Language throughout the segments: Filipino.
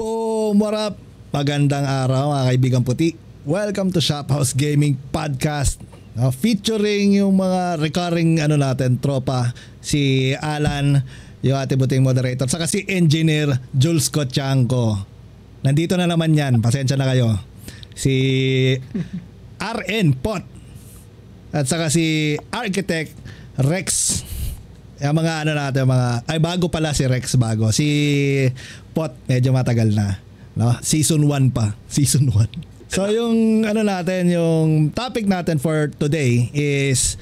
Boom! What up? Magandang araw mga kaibigan puti. Welcome to Shophouse Gaming Podcast. Featuring yung mga recurring natin, tropa. Si Alan, yung ating buting moderator. Saka si Engineer Jules Cochanco. Nandito na naman yan. Pasensya na kayo. Si RN Pot. At saka si Architect Rex. Yung mga natin, bago pala si Rex, bago. Si Pot, medyo matagal na. No? Season 1 pa. Season 1. So yung natin, yung topic natin for today is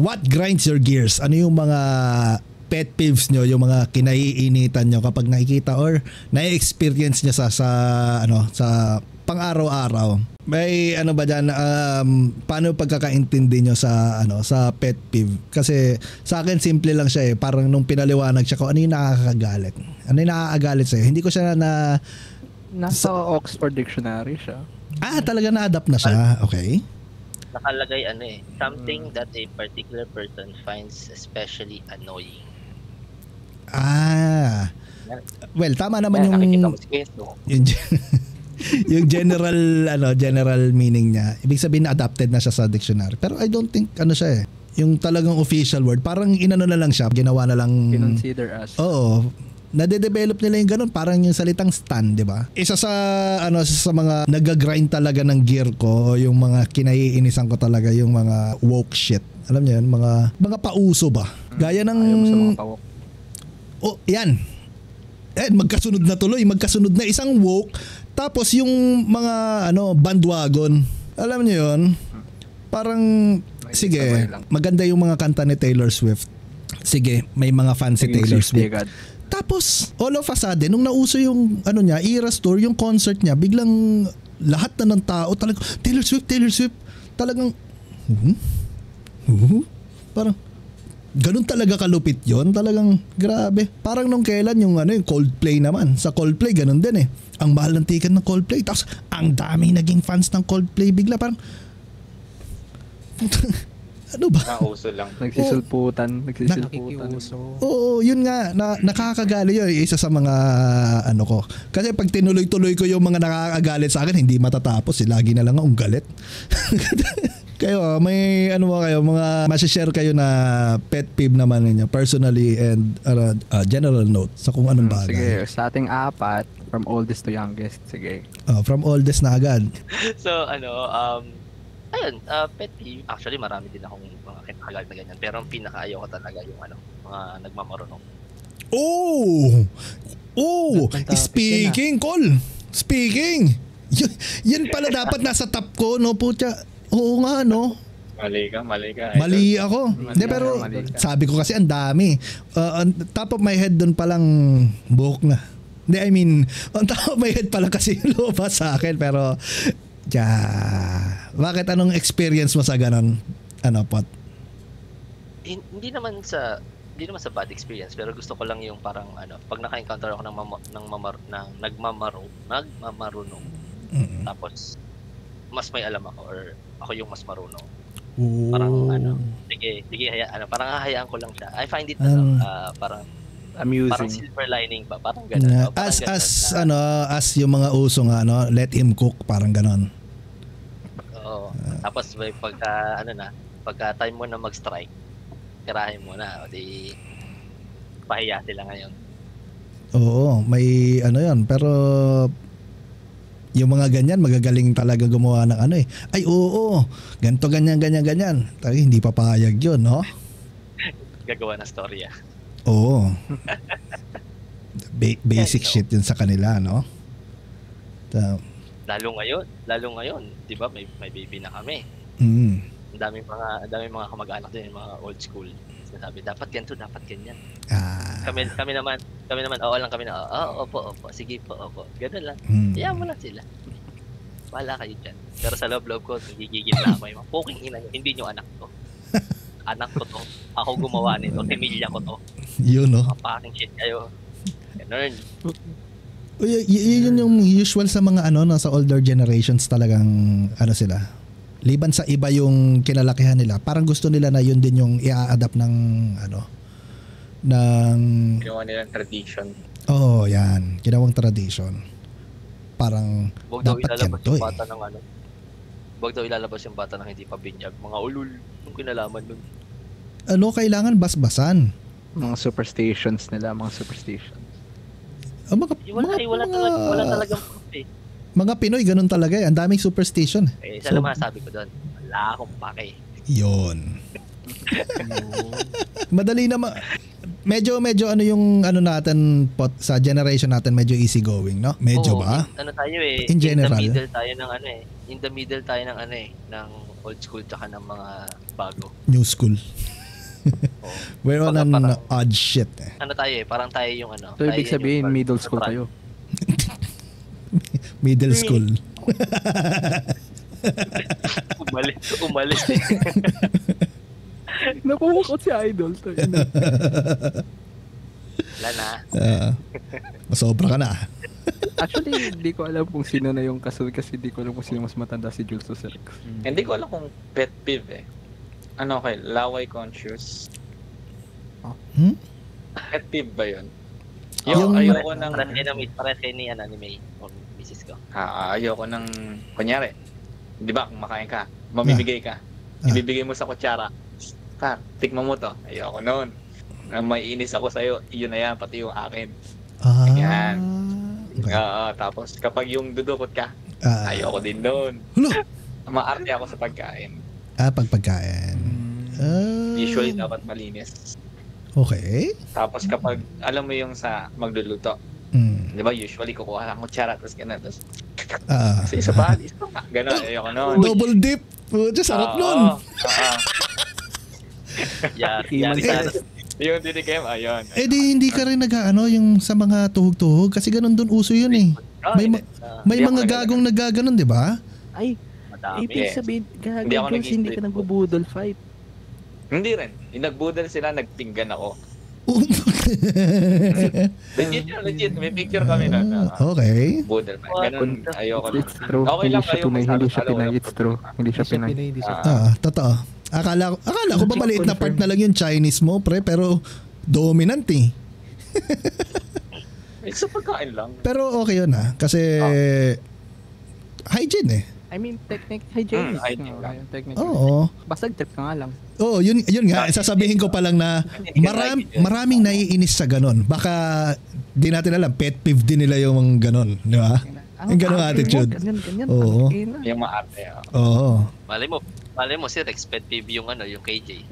what grinds your gears? Ano yung mga pet peeves nyo, yung mga kinaiinitan nyo kapag nakikita or na-experience nyo sa pang-araw-araw? May ba dyan, paano pagkakaintindi nyo sa sa pet peeve? Kasi sa akin simple lang siya parang nung pinaliwanag siya ko ano yung nakakagalit. Ano yung nakakagalit sa'yo? Hindi ko siya nasa Oxford Dictionary siya. Talaga na-adapt na siya. Okay. Nakalagay something that a particular person finds especially annoying. Well, tama naman yung general meaning niya. Ibig sabihin na adapted na siya sa dictionary. Pero I don't think siya yung talagang official word. Parang inano na lang siya, ginawa na lang. Consider as. Oo. Nade-develop nila yung ganun, parang yung salitang stand, 'di ba? Isa sa sa mga nagagrind talaga ng gear ko, o yung mga kinaiinisan ko talaga yung mga woke shit. Alam niyo yun, mga pauso ba? Gaya ng sa mga pawok. Oh, yan. Magkasunod na isang woke, tapos yung mga bandwagon. Alam niyo yun? Parang sige, maganda yung mga kanta ni Taylor Swift. Sige, may mga fans si Taylor Swift. Tapos, all of a sudden, nung nauso yung Eras Tour, yung concert niya, biglang lahat na ng tao talagang Taylor Swift, talagang parang ganun talaga kalupit yon, talagang grabe. Parang nung kailan yung yung Coldplay naman. Sa Coldplay ganun din ang mahal ng ticket ng Coldplay, tapos ang daming naging fans ng Coldplay, bigla parang ano ba? Nauso lang. Nagsisulputan. Oo, yun nga. Nakakagali yun. Isa sa mga ko. Kasi pag tinuloy-tuloy ko yung mga nakakagalit sa akin, hindi matatapos. Lagi na lang akong galit. Kayo, may kayo, mga masishare kayo na pet peeve naman ninyo, personally and general note sa kung anong bagay. Sige, sa ating apat, from oldest to youngest. Sige. From oldest na agad. So, ayun, pet peeve. Actually, marami din akong mga kinakagal na ganyan. Pero ang pinaka-ayaw ko talaga yung mga nagmamarunong. Speaking, Col. Speaking. Yan pala dapat nasa top ko, no, putya. Oo nga, no. Mali ka. Mali ako. Hindi, pero sabi ko kasi ang dami. On top of my head doon palang buhok na. Hindi, I mean, on top of my head pala kasi yung lumabas sa akin. Pero, bakit anong experience mo sa ganon? Pot? Hindi naman sa bad experience, pero gusto ko lang yung parang pag naka-encounter ako ng nagmamarunong. Tapos mas may alam ako or ako yung mas marunong. Ooh. Parang sige parang hahayaan ko lang siya. I find it parang amusing. Parang silver lining pa, parang gano'n. As yung mga uso nga, let him cook, parang gano'n. Oo. Tapos pagka time mo na mag-strike, tirahin mo na, o di pahiya sila ngayon. Oo, may yan, pero yung mga ganyan, magagaling talaga gumawa ng ay oo, ganito, ganyan. Talaga hindi papayag yun, no? Gagawa ng storya. Oo. Basic shit yun sa kanila, no? Lalo ngayon, 'di ba? May baby na kami. Ang daming mga kamag-anak din, mga old school. Sinasabi, dapat ganyan. Kami naman, oo lang kami na. Opo. Sige po, opo. Ganun lang. Iyan mo lang sila. Wala kayo dyan. Pero sa loob ko, nagigigil na ako. Yung poking ina nyo, hindi nyo anak to. Anak ko to. Ako gumawa nito. Pamilya ko to. Yun, no? Mapaking shit kayo. Ganun. Yun yung usual sa mga sa older generations talagang sila. Liban sa iba yung kinalakihan nila, parang gusto nila na yun din yung i-adapt ng ginawa nilang tradition. Oo, yan. Ginawang tradition. parang dapat ganito eh. Huwag daw ilalabas yung bata ng hindi pa binyag. Mga ulul, yung kinalaman nun. Ano, kailangan basbasan. Mga superstitions nila, mga superstitions. Wala talagang proof eh. Mga Pinoy, ganun talaga eh. Ang daming superstition. Isa lang masasabi ko doon. Wala akong pake. Yun. Madali naman. Medyo ano yung ano natin sa generation natin, medyo easy going, no? Medyo ba? Ano tayo eh. In general. In the middle tayo ng ng old school tsaka ng mga bago. New school. We're on an odd shit eh. Ano tayo eh, parang tayo yung ano. So ibig sabihin middle school kayo. Middle school. Umalis eh. Napumukot si Idol. Wala na. Masobra ka na. Actually, hindi ko alam kung sino na yung kasunod kasi hindi ko alam kung sino mas matanda si Jules o si Rex. Hindi ko alam kung pet peeve eh. Ano kay laway conscious? Pet peeve ba yun? Ayoko ng... Parang kayo ni May o misis ko. Ayoko ng... Kunyari, di ba kung makain ka, mamimigay ka, ibibigay mo sa kutsara. Tikman mo to. Ayoko noon. May inis ako sa'yo, yun na yan, pati yung akin. Yan. Okay. Tapos kapag yung dudukot ka, ayoko din noon. Maarte ako sa pagkain. Pagkain. Usually dapat malinis. Okay. Tapos kapag, alam mo yung sa magluluto, di ba usually kukuha ng kutsara, tapos gano'n, tapos kasi isa pa, gano'n, ayoko noon. Double dip. Sarap nun. Yung titikim, ayun. Di hindi ka rin yung sa mga tuhog-tuhog kasi ganun dun uso yun eh. May mga gagong nagaganon, di ba? Ay, ibig sabihin, gagawin hindi ka nagbubudol fight. Hindi rin. Yung nagbudol sila, nagpinggan ako. Legit. May picture kami na. Okay. Budol fight. Ganun, ayoko na. It's true. Okay lang kayo. Hindi siya Pinay. It's true. Hindi siya Pinay. Totoo. Akala ko ba maliit na part na lang yung Chinese mo, pre, pero dominant eh. It's sa pagkain lang. Pero okay yun kasi hygiene eh. I mean, hygiene. Oo. Basta trip ka nga lang. Oo, yun nga. Sasabihin ko pa lang na maraming naiinis sa ganon. Baka di natin alam, pet peeve din nila yung ganon. Di ba? Yung ganon attitude. Ganyan. Oo. Yung maarte. Oo. Malay mo si Rex, pet peeve yung KJ.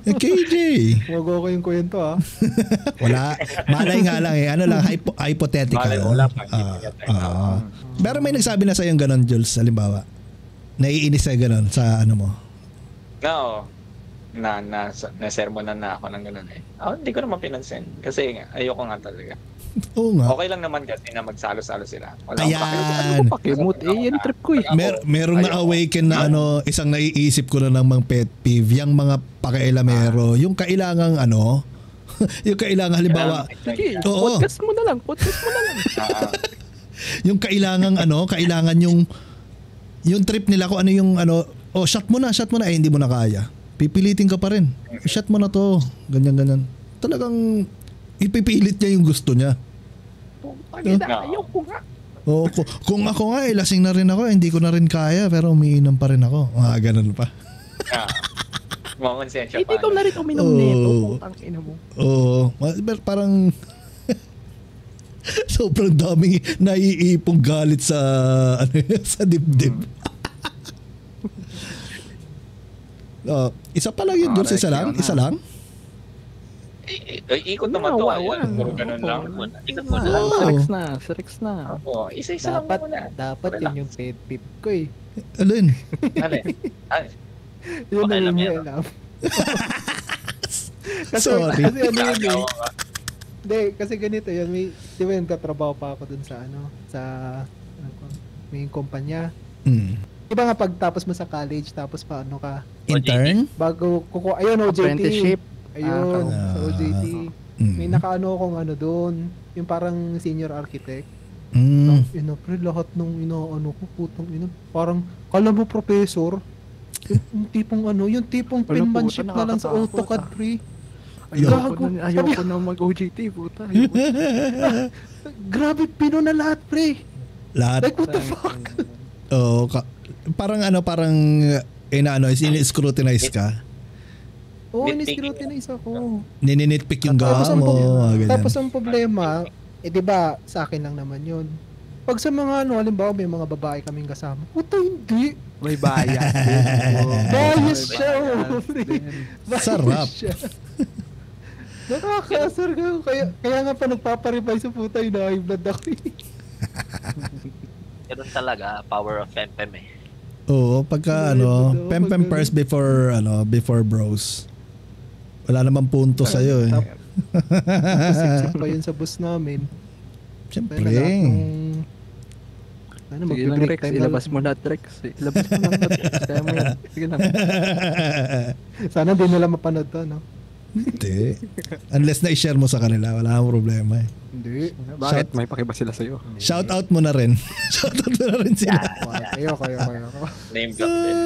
KJ. Huwag ako yung kwento Wala. Malay nga lang eh. Ano lang, hypothetical. Wala pa. Pero may nagsabi na sa'yo yung ganon, Jules, halimbawa. Naiinis sa'yo ganon sa ano mo? No. Na-sermonan na ako ng ganon eh. Hindi ko naman pinansin. Kasi ayoko nga talaga. Oo nga. Okay lang naman kasi na magsalo-salo sila. Ayan. Pakimut yan trip ko eh. Merong na-awaken na isang naiisip ko na ng mga pet peeve, yung mga pakailamero, yung kailangang yung kailangan halimbawa. Oo. Podcast mo na lang. Yung kailangan yung trip nila ko shot mo na, hindi mo na kaya. Pipilitin ka pa rin. Shot mo na to. Ganyan. Talagang ipipilit niya yung gusto niya. Ayoko nga. Kung ako nga lasing na rin ako, hindi ko na rin kaya pero umiinom pa rin ako. Ganun pa. Makonsensya pa. Hindi ko na rin uminom nito. Putang ina mo. Oo. Parang sobrang daming naiipong galit sa sa dibdib. Isa pa lang yun, Jules. Isa lang? Ikot naman to. Ganun lang. Ikot mo na. Rex na. Isa-isa lang muna. Dapat yun yung pet peeve ko eh. Alin? Yun na yun yung alam. Sorry. Kasi ganito yun. Di ba yung katrabaho pa ako dun sa may kumpanya. Diba nga pagtapos mo sa college, tapos paano ka? Intern? Bago ayun, OJT. Apprenticeship. Ayun, sa OJT. May nakaano akong doon, yung parang senior architect. Pre, lahat nung ko, putang parang, kala mo professor, yung tipong penmanship na lang sa AutoCAD, pre. Ayoko na mag-OJT, puta. grabe, pino na lahat, pre. Lahat. Like, what the fuck? Oo, parang in-scrutinize ka. Oo, in-scrutinize ako. Nininitpick yung gawa mo. Tapos ang problema, di ba, sa akin lang naman yun. Pag sa mga halimbawa may mga babae kaming kasama, puta hindi. May bias. Bias siya. Sarap. Nakakasar ka. Kaya nga pa nagpaparevise sa puta, high blood ako. Ganun talaga, power of fempem eh. Oo, pagka pempem first before bros. Wala namang punto sa'yo eh. Sip pa yun sa bus namin. Siyempre. Sige lang, Rex. Ilabas mo lahat, Rex. Ilabas mo lang, Rex. Kaya mo yan. Sige lang. Sana di nila mapanood to, no? Hindi. Unless na-share mo sa kanila, wala kang problema eh. Hindi. Bakit? May pakiba sila sa'yo. Shout out mo na rin. Shout out mo na rin sila. Kayo. Name drop din.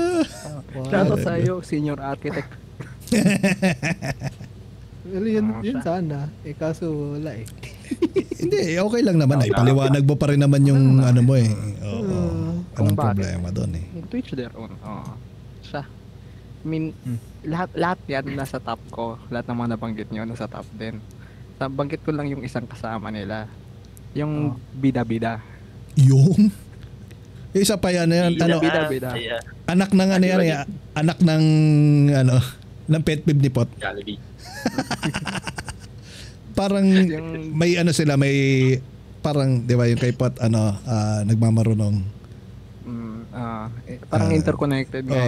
Shout out sa'yo, senior architect. Well, yun sana. Kaso wala eh. Hindi, okay lang naman eh. Paliwanag mo pa rin naman yung mo eh. Oo. Anong problema doon eh. In Twitch their own. Siya. I mean, lahat yan nasa top ko. Lahat ng mga nabanggit nyo nasa top din. Banggit ko lang yung isang kasama nila. Yung bida-bida. Yung? Isa pa yan. Bida-bida. Anak ng anak ng ng pet peeve ni Pot. Jollibee. Parang may sila, may parang 'di ba yung kay Pot nagmamarunong. Parang interconnected nga.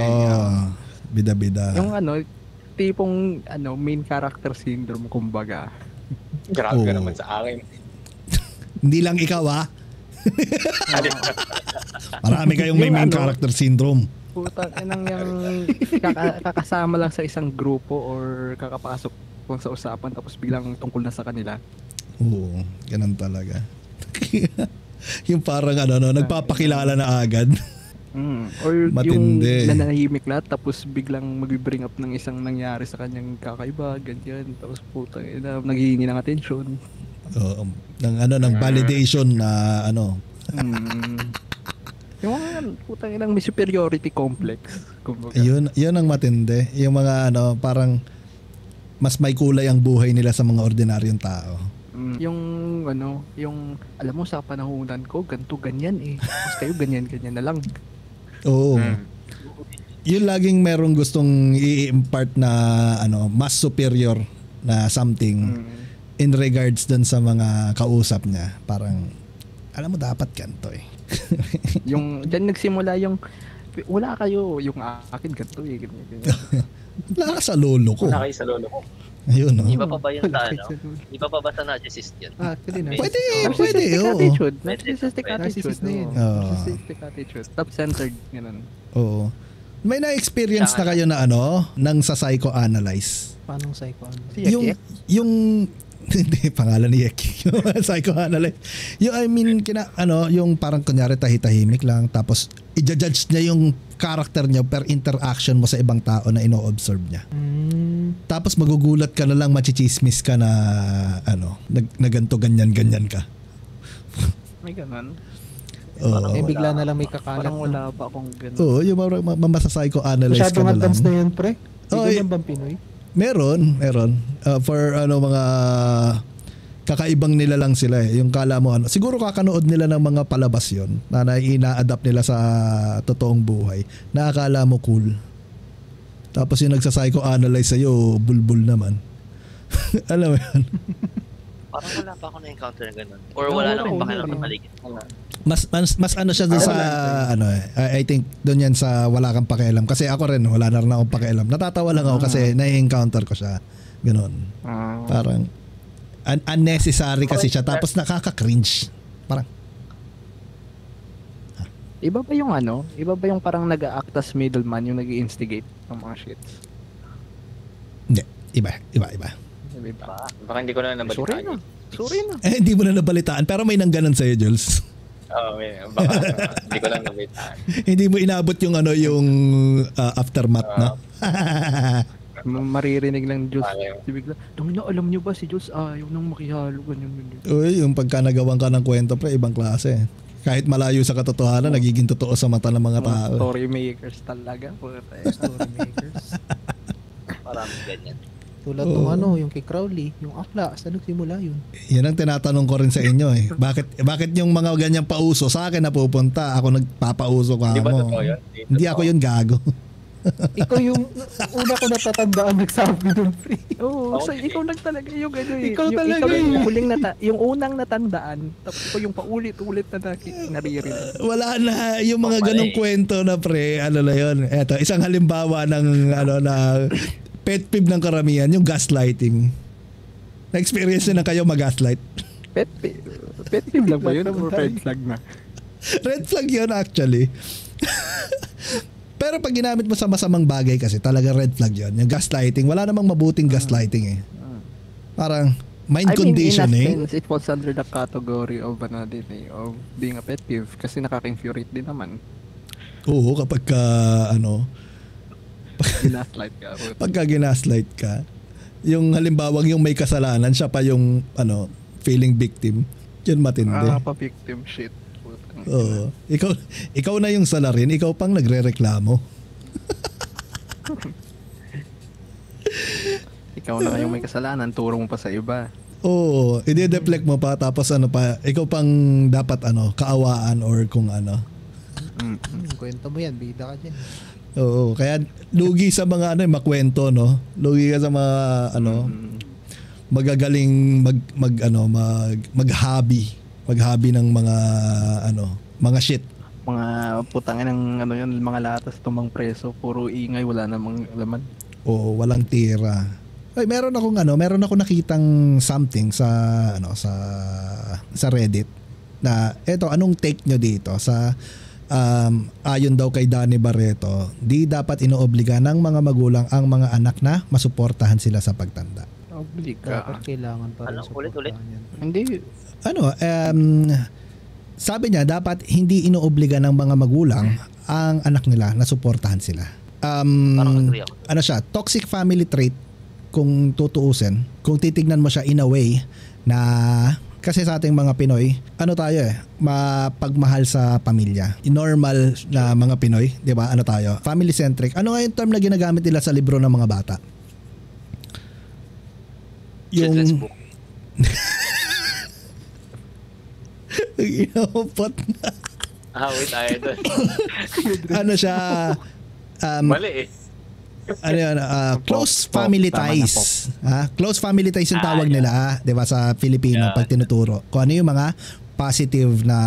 Bida-bida. Yung tipong main character syndrome kumbaga. Grabe ka naman sa akin. Hindi lang ikaw Marami kayong may main character syndrome. Putang inang yung kakasama lang sa isang grupo or kakapasok kung sa usapan tapos biglang tungkol na sa kanila. Oo, ganun talaga. Yung parang nagpapakilala na agad. Or matindi. Yung nanahimik lahat tapos biglang mag-bring up ng isang nangyari sa kanyang kakaiba, ganyan. Tapos putang ina, naghihingi ng atensyon. Oo, ng validation na Yung putang inang may superiority complex. Kumbaga. Yun ang matindi. Yung mga parang mas may kulay ang buhay nila sa mga ordinaryong tao. Yung alam mo sa panahunan ko, ganito ganyan eh. Tapos kayo ganyan na lang. Oo. Yun laging merong gustong i-impart na mas superior na something in regards dun sa mga kausap niya. Parang alam mo dapat ganito eh. Yung diyan nagsimula yung wala kayo, yung akin ganito eh. Ganyan. Wala ka sa lolo ko. Wala kayo sa lolo ko. Ayun, no? Iba pa ba yun sa Iba pa ba sa narcissist yan? Actually, Pwede, narcissistic attitude na yun. Narcissistic attitude. Top-centered, gano'n. Oo. May na-experience na kayo na nang sa psychoanalyze? Paano psychoanalyze? Yung hindi, pangalan ni Yeki. Yung psychoanalyze. Yung yung parang kunyari tahimik lang tapos i-judge niya yung character niya per interaction mo sa ibang tao na ino-observe niya. Tapos magugulat ka na lang, machichismis ka na na ganto ganyan ka. May ganun. Bigla na lang may kakalat. Parang wala pa akong ganun. Oo, yung mamasa psychoanalyze ka na lang. Masyadong advance na yan, pre. Hindi ganyan bang Pinoy? Meron. For mga kakaibang nila lang sila eh. Yung kala mo siguro kakanood nila ng mga palabas yon na ina-adapt nila sa totoong buhay. Nakakala mo cool. Tapos yung nagsa-psychoanalyze sa'yo, bulbul naman. Alam mo yun? Parang wala pa ako na-encounter na ganun. Or wala lang akong pakialam sa paligid. Mas siya dun sa I think doon yan sa wala kang pakialam kasi ako rin wala na rin akong pakialam. Natatawa lang ako kasi na-encounter ko siya. Ganun. Parang unnecessary kasi siya tapos nakaka-cringe. Parang Iba ba yung parang nag-a-act as middleman yung nag-i-instigate ng mga shits? Hindi, iba. Baka hindi ko na nabalitaan. Sorry na. Hindi mo na nabalitaan pero may nang ganun sa'yo, Jules. Baka hindi ko lang nabalitaan. Hindi mo inabot yung yung aftermath na. maririnig lang Diyos. Bigla, alam niyo ba si Diyos ayaw nang makihalo, ganyan. Uy, yung pagka nagawan ka ng kwento, pre, ibang klase. Kahit malayo sa katotohanan, nagiging totoo sa mata ng mga tao. Story makers talaga. Story makers. Parang ganyan. Tulad ng yung kay Crowley, yung akla, saan nagsimula yun? Yan ang tinatanong ko rin sa inyo eh. Bakit yung mga ganyang pauso sa akin napupunta? Ako nagpapauso ka mo. Di ba totoo yun? Hindi ako yun, gago. Ikaw yung una ko natatandaan nagsabi doon, pre. Oo, so ikaw lang talaga yung ano eh. Ikaw talaga yung huling yung unang natandaan, tapos ikaw yung paulit-ulit na naririnig. Wala na yung mga ganong kwento na pre, ano na yun. Eto, isang halimbawa ng na pet peeve ng karamihan, yung gaslighting. Na-experience na kayo mag-gaslight? Pet peeve lang ba yun? Or red flag na? Red flag yun actually. Pero pag ginamit mo sa masamang bagay kasi, talaga red flag yun. Yung gaslighting, wala namang mabuting gaslighting eh. Parang mind conditioning. In a sense, it falls under the category of of being a pet peeve kasi nakaka-infuriate din naman. Oo, kapag Ginaslight ka. Pagka ginaslight ka, yung halimbawang yung may kasalanan, siya pa yung feeling victim. Yun matindi. Pa-victim shit. Oo. Ikaw na yung salarin, ikaw pang nagrereklamo. Ikaw na yung may kasalanan, turo mo pa sa iba. Oo, i-deflect mo pa tapos ikaw pang dapat kaawaan or kung ano. Kwento mo yan, bida ka dyan. Oo, kaya lugi sa mga makwento, no? Lugi ka sa mga magagaling mag-hobby ng mga mga shit. Mga putangin ng yun, mga latas tumang preso, puro ingay, wala namang laman. Oo, walang tira. Ay, meron akong nakitang something sa Reddit na eto, anong take nyo dito sa ayon daw kay Danny Barreto, di dapat inoobliga ng mga magulang ang mga anak na masuportahan sila sa pagtanda. Obliga. Dapat kailangan pa rin ulit. Hindi. Sabi niya, dapat hindi inoobliga ng mga magulang ang anak nila na suportahan sila. Parang agree ako. Toxic family trait kung tutuusin, kung titignan mo siya in a way na kasi sa ating mga Pinoy, tayo mapagmahal sa pamilya. Normal na mga Pinoy, 'di ba? Tayo? Family centric. Ano nga yung term na ginagamit nila sa libro ng mga bata? Children's book. Inopot na. Wait tayo doon. Siya? Mali eh. Close family ties. Close family ties yung tawag nila, 'di ba, sa Filipino pag tinuturo. Kung ano yung mga positive na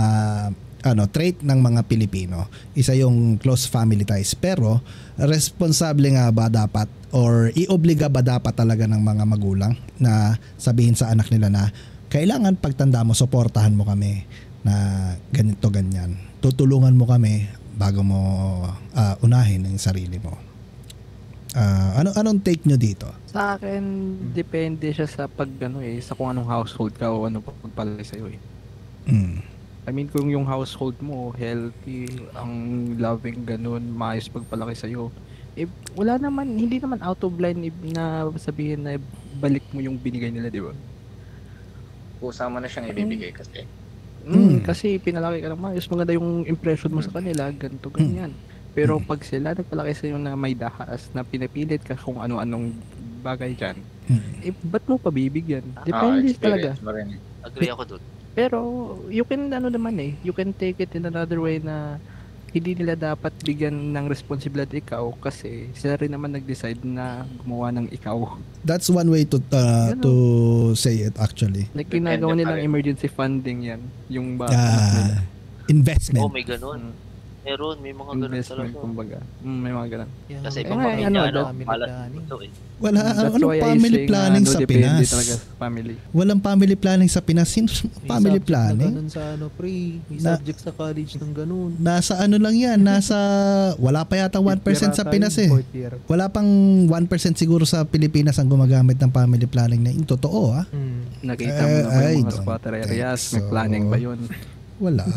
trait ng mga Pilipino. Isa yung close family ties. Pero responsable nga ba dapat or iobliga ba dapat talaga ng mga magulang na sabihin sa anak nila na kailangan pagtanda mo, suportahan mo kami na ganito ganyan. Tutulungan mo kami bago mo unahin ang sarili mo. Anong take nyo dito? Sa akin, depende siya sa sa kung anong household ka o ano pagpalay sa'yo eh. I mean, kung yung household mo healthy, ang loving, ganun, maayos pagpalaki sa'yo, wala naman, hindi naman out of line na sabihin na balik mo yung binigay nila, di ba? Kusama na siyang ibibigay kasi. Kasi pinalaki ka ng maayos, maganda yung impression mo sa kanila, ganito, ganyan. Pero pag sila nagpalaki sa iyo na may dahas, na pinapilit ka kung ano-anong bagay dyan, ba't mo pabibigyan? Depende talaga. Agree ako doon. Pero you can you can take it in another way na hindi nila dapat bigyan ng responsibilidad ikaw kasi sila rin naman nag-decide na gumawa ng ikaw. That's one way to say it actually. Like ginagawa nilang emergency funding yan, yung investment. May ganun. Meron, may mga ganun investment, talaga. kumbaga. May mga ganun. Kasi ibang pamilya, malas ito eh. Wala, anong family planning sa Pinas? Talaga sa family. Walang family planning sa Pinas. Sino family planning? Ganun sa may subject sa college ng ganun. Nasa lang yan, wala pa yata 1% sa Pinas eh. Wala pang 1% siguro sa Pilipinas ang gumagamit ng family planning na yung totoo Nakita mo na ba yung mga squatter areas? May planning ba yun? Wala.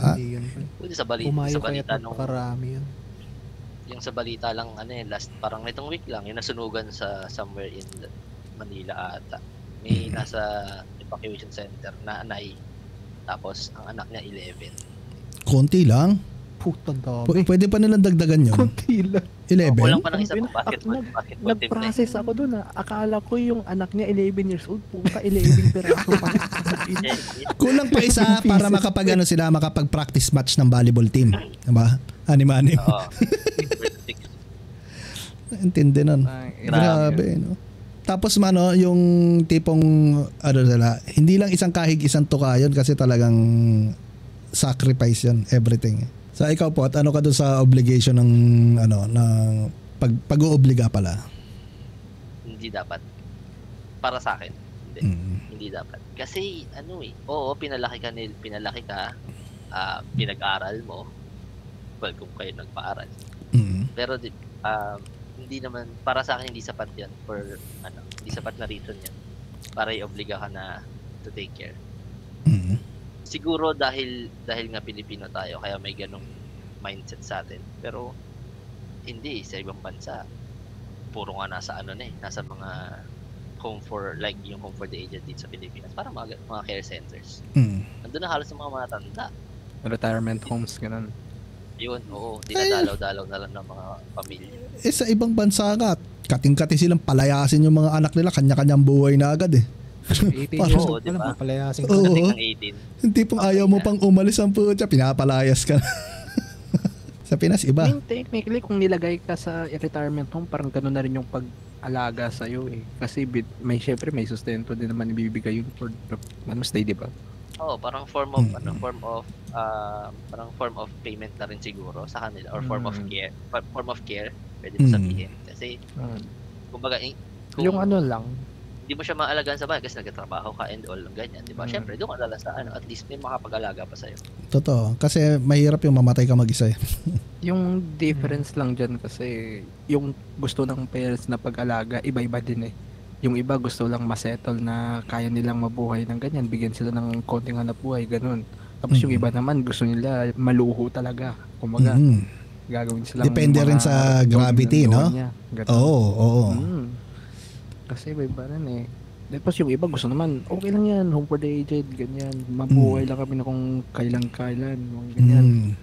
Pwede sa balita nung karami yun. yung sa balita lang last parang nitong week lang yung nasunugan sa somewhere in Manila ata. May nasa evacuation center na anay. Tapos ang anak niya 11. Konti lang. Putang dami. Pwede pa nilang dagdagan 'yon. Konti lang. 11. Kulang pa ng isa pang basketball team. Nag-process ako doon. Akala ko yung anak niya 11 years old. Puta, 11 peraso pa. Kulang pa isa para makapag-practice match ng volleyball team. Diba? Anim-anim. Oo. Intindi nun. Grabe, no? Tapos yung tipong hindi lang isang kahig, isang tuka yun kasi talagang sacrifice yun, everything. So ikaw po, at ano ka doon sa obligation ng pag-oobliga pala? Hindi dapat. Para sa akin, hindi dapat. Kasi oo, pinalaki ka, pinag-aral mo. Well, kung kayo nagpaaral. Pero hindi naman, para sa akin hindi sapat 'yan for hindi sapat na reason 'yan para i-obliga ka na to take care. Siguro dahil nga Pilipino tayo kaya may ganong mindset sa atin. Pero hindi sa ibang bansa. Puro nga nasa nasa mga home for yung home for the aged dito sa Pilipinas, para mga care centers. Nandun na halos ng mga matanda. Retirement homes ganun. Yun, oo. Dinadalaw-dalaw na lang ng mga pamilya. Sa ibang bansa nga, kating-kati silang palayasin yung mga anak nila, kanya-kanyang buhay na agad 18 years old, diba? Palayasin ka. Oo. 18. Hindi pong ayaw mo pang umalis ang putya, pinapalayas ka. Sa Pinas, iba. I mean, technically, kung nilagay ka sa retirement home, parang gano'n na rin yung pag-alaga sa'yo eh. Kasi syempre may sustento din naman ibibigay yun for stay, di ba? Oo, parang form of payment na rin siguro sa kanila or form of care pwede mo sabihin kasi kumbaga yung lang hindi mo siya maalagaan sa bahay kasi nagtatrabaho ka and all ganyan, di ba? Syempre doon ka dala sa at least may makapag-alaga pa sa'yo. Totoo, kasi mahirap yung mamatay ka mag-isa. Yung difference lang dyan kasi yung gusto ng parents na pag-alaga iba-iba din eh. Yung iba gusto lang masettle na kaya nilang mabuhay ng ganyan, bigyan sila ng konting hanap buhay, ganun. Tapos yung iba naman gusto nila maluho talaga. Kumaga, gagawin silang depende rin sa gravity, no? Oo. Kasi iba rin eh. Tapos yung iba gusto naman, okay lang yan, home for the aged, ganyan. Mabuhay lang kami na kung kailan-kailan, ganyan.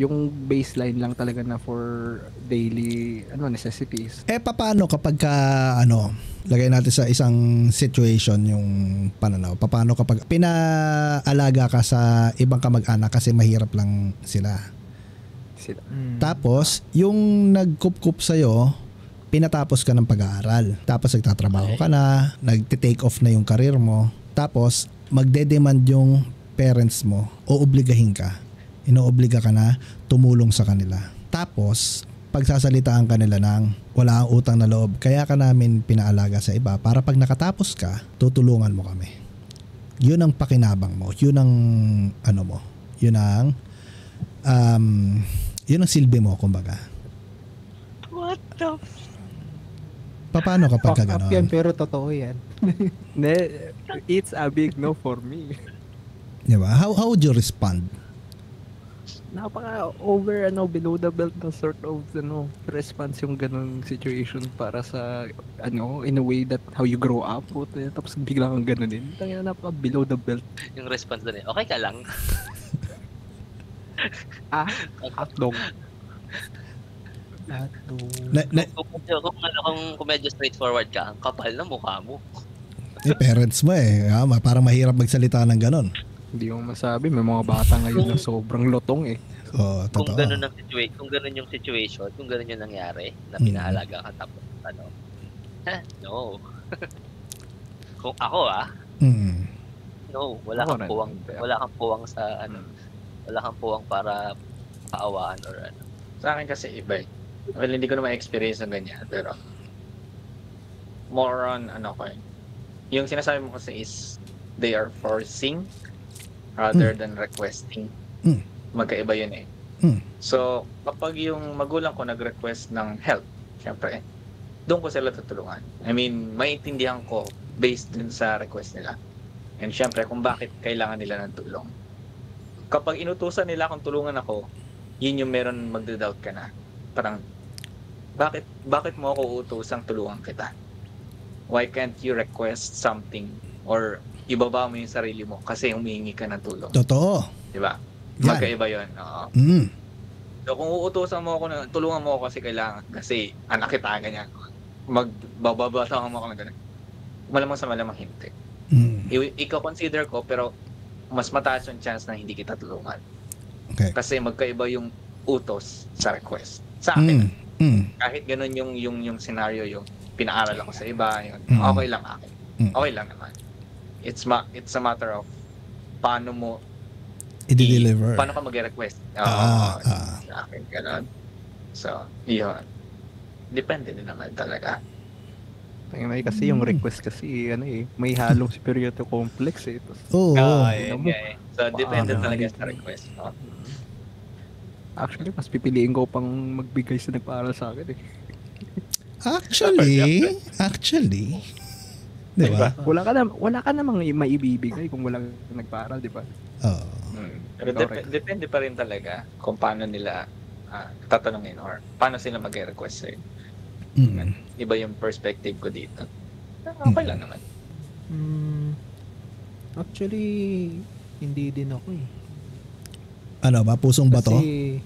Yung baseline lang talaga na for daily necessities. Paano kapag lagay natin sa isang situation yung pananaw, paano kapag pinaalaga ka sa ibang kamag-anak kasi mahirap lang sila. Tapos yung nagkup-kup sa'yo, pinatapos ka ng pag-aaral, tapos nagtatrabaho ka na, nagte-take off na yung career mo, tapos magde-demand yung parents mo, oobligahin ka, inoobliga ka na tumulong sa kanila. Tapos pagsasalitaan ka nila ng wala ang utang na loob, kaya ka namin pinaalaga sa iba para pag nakatapos ka, tutulungan mo kami. Yun ang pakinabang mo, yun ang yun ang silbi mo, kumbaga. What the Paano kapag gano'n? Yan, pero totoo yan. It's a big no for me. Diba? How would you respond? Napaka below the belt na sort of response yung ganung situation para sa in a way that how you grow up, tapos bigla kang ganun din. Tangina, napaka below the belt yung response doon okay ka lang. Hotdog. Kung medyo straightforward ka, ang kapal na mukha mo. Parents mo parang mahirap magsalita ng ganon. Hindi mo masabi, may mga bata ngayon na sobrang lotong eh. Totoo. Kung ganun yung situation, kung ganun yung nangyari, na pinaalaga ka tapos no. Kung ako no, wala kang puwang sa wala kang puwang para paawaan or Sa akin kasi iba eh. Well, hindi ko na ma-experience ng ganyan, pero more on yung sinasabi mo kasi is they are forcing rather than requesting. Magkaiba yun eh. So, kapag yung magulang ko nag-request ng help, syempre, doon ko sila tutulungan. I mean, maintindihan ko based dun sa request nila. And syempre, kung bakit kailangan nila ng tulong. Kapag inutusan nila akong tulungan ako, yun yung meron magda-doubt ka na. parang bakit mo ako utusang tulungan kita? Why can't you request something or ibaba mo yung sarili mo kasi humihingi ka ng tulong? Totoo. Diba? Yan. Magkaiba yun. Oo. So kung uutusan mo ako na tulungan mo ako kasi kailangan, kasi anak kita, ganyan, magbababasa mo ako ng ganyan, malamang sa malamang hindi. Ikaw consider ko, pero mas mataas yung chance na hindi kita tulungan. Okay. Kasi magkaiba yung utos sa request. Sa akin. Kahit ganun yung scenario, yung pinaaral ako sa iba, yun, okay lang akin. Okay lang naman. It's a matter of paano mo i-deliver. Paano ka mag-request? Sa akin, ganun. So, yun. Depende din naman talaga. Tingnan kasi yung request kasi may halong superiority complex eh. Oo. So, depende talaga sa request. No? Actually, mas pipiliin ko pang magbigay sa nagpaaral sa akin eh. Actually. Diba? Wala ka namang maibibigay kung walang nagpaaral, di ba? Oo. Pero depende pa rin talaga kung paano nila tatanungin or paano sila mag-request sa'yo. Iba yung perspective ko dito. Okay lang naman. Actually, hindi din ako eh. Ano ba? Pusong bato? Kasi,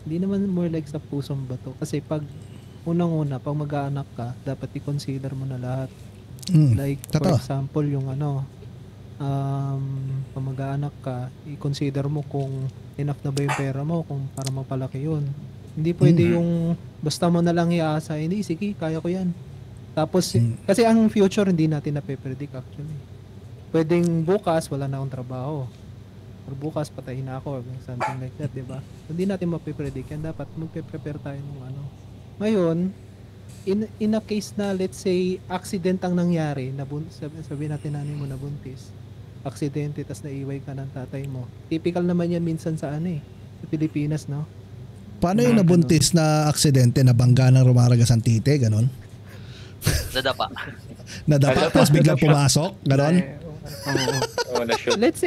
hindi naman more like sa pusong bato. Kasi pag unang-una, pag mag-aanak ka, dapat i-consider mo na lahat. Like, for example, yung pag mag-aanak ka, i-consider mo kung enough na ba yung pera mo kung para mapalaki yun. Hindi pwede yung basta mo na lang iasa, hindi, sige, kaya ko yan. Tapos, kasi ang future hindi natin nape-predict actually. Pwedeng bukas, wala na akong trabaho. Or bukas, patay na ako, or something like that, diba? Hindi natin mape-predict yan. Dapat magpe-prepare tayo ng Ngayon, in a case na, let's say, accident ang nangyari, sabihin natin nanay mo nabuntis, aksidente, tas naiway ka ng tatay mo. Typical naman yan minsan sa sa Pilipinas, no? Paano yung nabuntis na aksidente, nabangga ng rumaragas ang tite, ganon? Nadapa, tapos biglang pumasok, ganon? Let's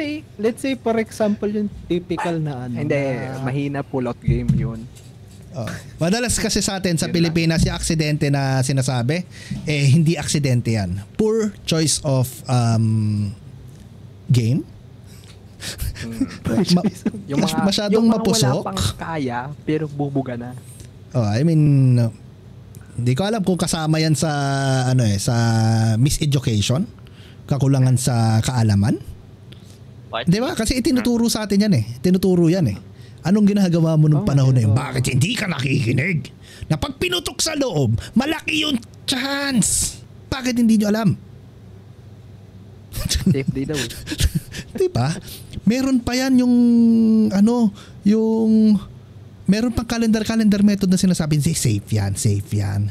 say for example yung typical na Hindi, mahina pull-out game yun. Madalas kasi sa atin sa Pilipinas yung aksidente na sinasabi, hindi aksidente yan. Poor choice of game. Yung mga, masyadong mapusok. Wala pang kaya pero bubuga na. I mean, hindi ko alam kung kasama yan sa sa miseducation, kakulangan sa kaalaman. Di ba? Kasi itinuturo sa atin yan tinuturo yan Anong ginagawa mo nung panahon na yun? Bakit hindi ka nakikinig? Na pag pinutok sa loob, malaki yung chance. Bakit hindi nyo alam? Safe day daw. Diba? Meron pa yan yung meron pang calendar method na sinasabi, safe yan.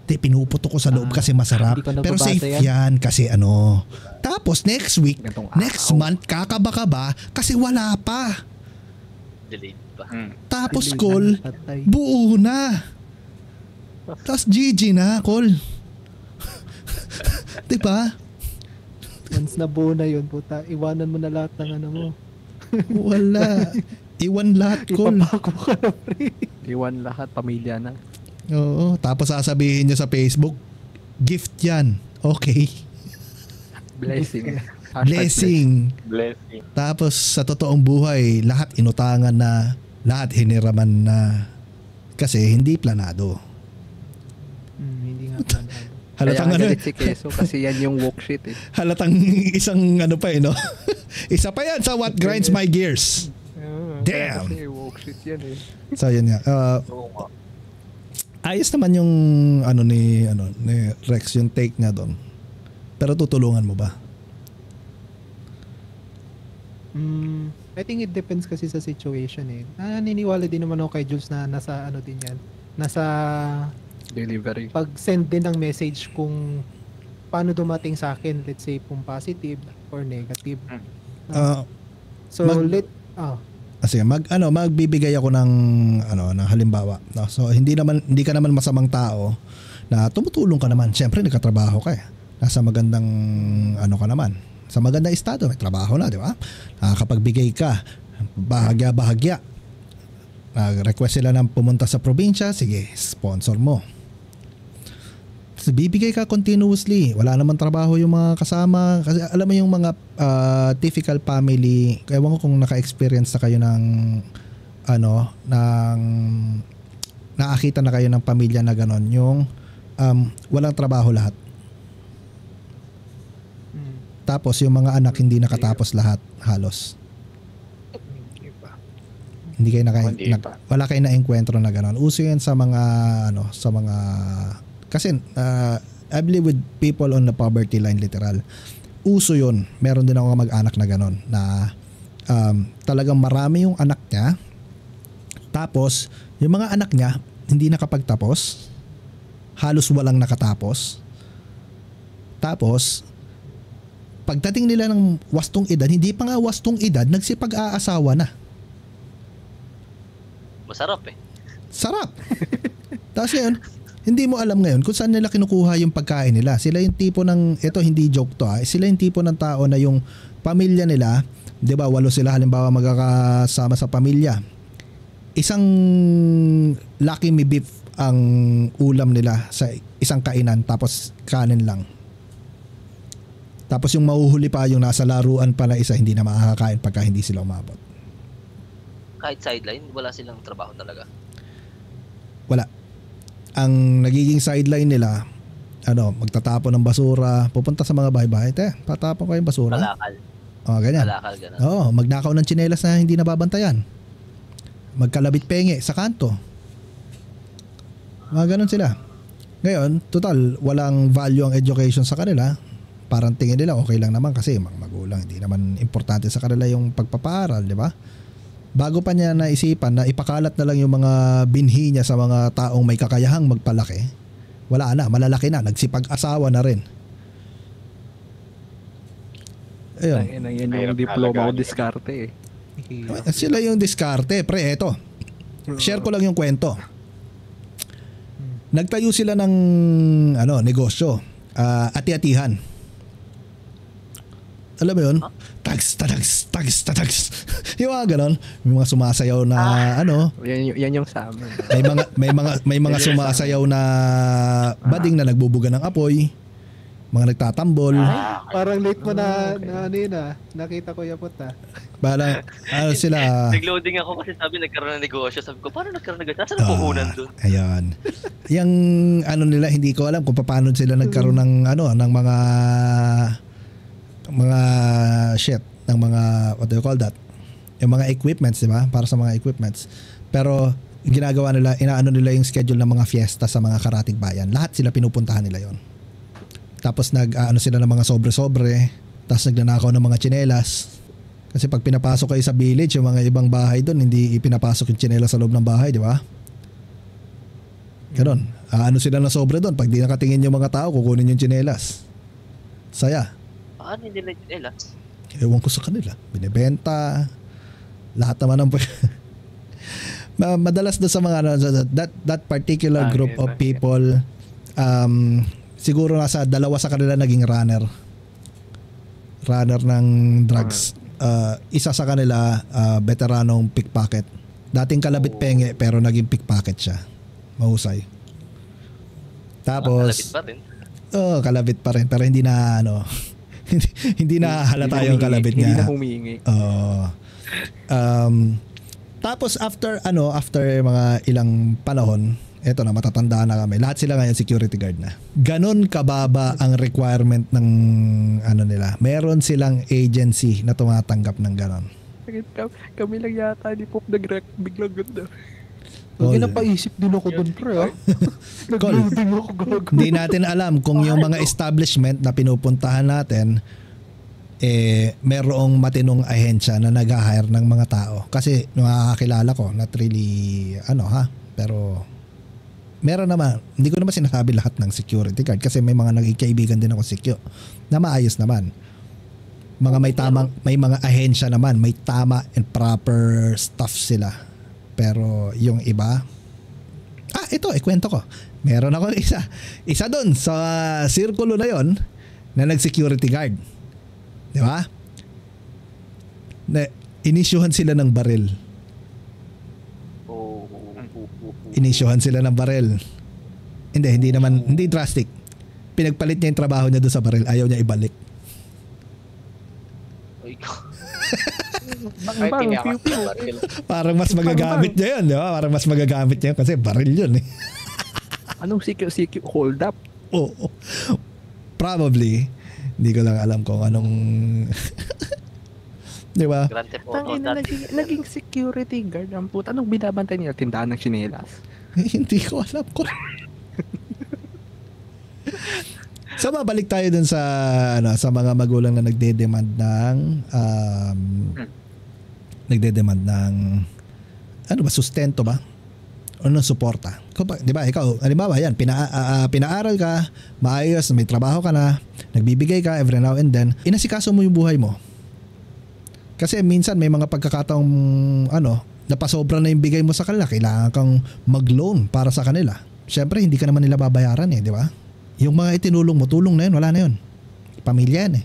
Pinuputok ko sa loob kasi masarap. Pero safe yan kasi Tapos next week, next month, kakaba ka ba kasi wala pa. Delayed pa. Tapos call, buo na. Tapos GG na, call. Diba? Once na buo na yun, puta, iwanan mo na lahat ng mo. Wala. Iwan lahat, call. Ipapako ka na, pre. Iwan lahat, pamilya na. Oo, tapos sasabihin nyo sa Facebook, gift yan. Okay. Blessing. Blessing. Tapos sa totoong buhay, lahat inutangan na, lahat hiniraman na. Kasi hindi planado. Hindi nga planado. Halatang galit si Keso kasi yan yung woke shit Halatang isang no? Isa pa yan sa what grinds my gears. Damn. Kasi woke shit yan So yun nga. Ayos naman yung ni Rex, yung take niya doon. Pero tutulungan mo ba? I think it depends kasi sa situation Naniniwala din naman ako kay Jules na nasa din yan. Nasa delivery. Pag-send din ng message kung paano dumating sa akin, let's say kung positive or negative. Sige, magbibigay ako ng ng halimbawa. No? So hindi ka naman masamang tao na tumutulong ka naman. Siyempre nagkatrabaho ka Nasa magandang ka naman. Sa magandang estado, may trabaho na, di ba? Nakakapagbigay ka. Bahagya. Nag-request sila ng pumunta sa probinsya, sige, sponsor mo. So, bibigay ka continuously. Wala naman trabaho yung mga kasama. Kasi alam mo yung mga typical family, ewan ko kung naka-experience na kayo ng nakakita na kayo ng pamilya na ganon, yung walang trabaho lahat. Tapos yung mga anak hindi nakatapos lahat halos. Hindi kayo wala kayo na-enkwentro na ganon. Uso yan sa mga kasi I believe with people on the poverty line, literal. Uso yun. Meron din ako mag-anak na ganon na talagang marami yung anak niya. Tapos yung mga anak niya hindi nakapagtapos. Halos walang nakatapos. Tapos pagdating nila ng wastong edad, hindi pa nga wastong edad, nagsipag-aasawa na. Masarap eh. Sarap. Tapos yun, hindi mo alam ngayon kung saan nila kinukuha yung pagkain nila. Sila yung tipo ng, ito hindi joke to sila yung tipo ng tao na yung pamilya nila, di ba 8 sila halimbawa magkakasama sa pamilya. Isang Lucky Me beef ang ulam nila sa isang kainan, tapos kanin lang. Tapos yung mahuhuli pa yung nasa laruan pa na isa, hindi na makakakain pagka hindi sila umabot. Kahit sideline, wala silang trabaho talaga. Wala. Ang nagiging sideline nila, magtatapon ng basura, pupunta sa mga bahay-bahay, patapon ko yung basura. Kalakal. Ganyan. Kalakal, ganun. Magnakaw ng tsinelas na hindi nababantayan. Magkalabit penge sa kanto. Mga ganun sila. Ngayon, total, walang value ang education sa kanila. Parang tingin nila okay lang naman kasi mga magulang, hindi naman importante sa kanila yung pagpapaaral, di ba? Bago pa niya naisipan na ipakalat na lang yung mga binhi niya sa mga taong may kakayahang magpalaki, wala na, malalaki na, nagsipag-asawa na rin. Ayun. Yan yung diploma o diskarte eh. Sila yung diskarte, pre, eto. Share ko lang yung kwento. Nagtayo sila ng negosyo, ati-atihan. Alam mo yun? Tags. Yung mga ganon. May mga sumasayaw na Yan yung sa amin. may mga sumasayaw na bading na nagbubuga ng apoy. Mga nagtatambol. Parang late mo na nakita ko yapot Parang sila. Nagloading ako kasi sabi nagkaroon ng negosyo. Sabi ko, paano nagkaroon ng negosyo? Saan ang puhunan doon? Ayan. Yung nila, hindi ko alam kung paano sila nagkaroon ng mga shit, ng mga, what do you call that? Yung mga equipments, di ba? Para sa mga equipments. Pero ginagawa nila, inaano nila yung schedule ng mga fiesta sa mga karatig bayan. Lahat sila pinupuntahan nila yon. Tapos sila ng mga sobre-sobre, tapos nagnanakaw ng mga tsinelas. Kasi pag pinapasok kayo sa village, yung mga ibang bahay doon, hindi ipinapasok yung tsinelas sa loob ng bahay, di ba? Ganon. Sila na sobre doon. Pag di nakatingin yung mga tao, kukunin yung tsinelas. Saya. Paano hindi nila tsinelas? Ewan ko sa kanila. Binibenta. Lahat naman ng madalas doon sa mga that particular group of people, siguro nasa 2 sa kanila naging runner ng drugs. Isa sa kanila veteranong pickpocket. Dating kalabit penge pero naging pickpocket siya. Mahusay. Tapos kalabit pa rin. Kalabit pa rin pero hindi na hindi na halata yung kalabit niya. Hindi na humingi. Tapos after mga ilang panahon, eto na, matatanda na kami. Lahat sila ngayon security guard na. Ganon kababa ang requirement ng nila. Meron silang agency na tumatanggap ng ganon. Kami lang yata ni Pop biglang ganda. Napaisip din ako doon, pre. Nag-loading ako, gago. Hindi natin alam kung yung mga establishment na pinupuntahan natin merong matinong ahensya na nag-hire ng mga tao. Kasi nakakakilala ko, not really pero meron naman. Hindi ko naman sinasabi lahat ng security guard kasi may mga nagkaibigan din ako na maayos naman. May mga ahensya naman, may tama and proper stuff sila. Pero yung iba, ito, ikwento ko. Meron ako isa doon sa sirkulo na yon na nag-security guard. Di ba? Inisyuhan sila ng baril. Inisyuhan sila ng barel. Hindi drastic. Pinagpalit niya yung trabaho niya doon sa barel. Ayaw niya ibalik. Uy, Kahit tiniakas ng baril. Parang mas magagamit niya yun, di ba? Parang mas magagamit niya yun kasi baril yun eh. Anong CQ hold up? Oo. Probably. Hindi ko lang alam kung anong... di ba? Grand Theft Auto Tangina, dati. naging security guard ang puta. Anong binabantay nila? Tindahan ng tsinelas? Hindi ko alam ko. So babalik tayo dun sa sa mga magulang na nagde-demand ng ano ba, sustento ba? O ng suporta. Di ba, ikaw, halimbawa yan, pinaaral ka, maayos, may trabaho ka na, nagbibigay ka every now and then, inasikaso mo yung buhay mo. Kasi minsan may mga pagkakataong napasobra na yung bigay mo sa kanila, kailangan kang mag-loan para sa kanila. Siyempre, hindi ka naman nila babayaran di ba? Yung mga itinulong mo, tulong na yun, wala na yun. Pamilya yan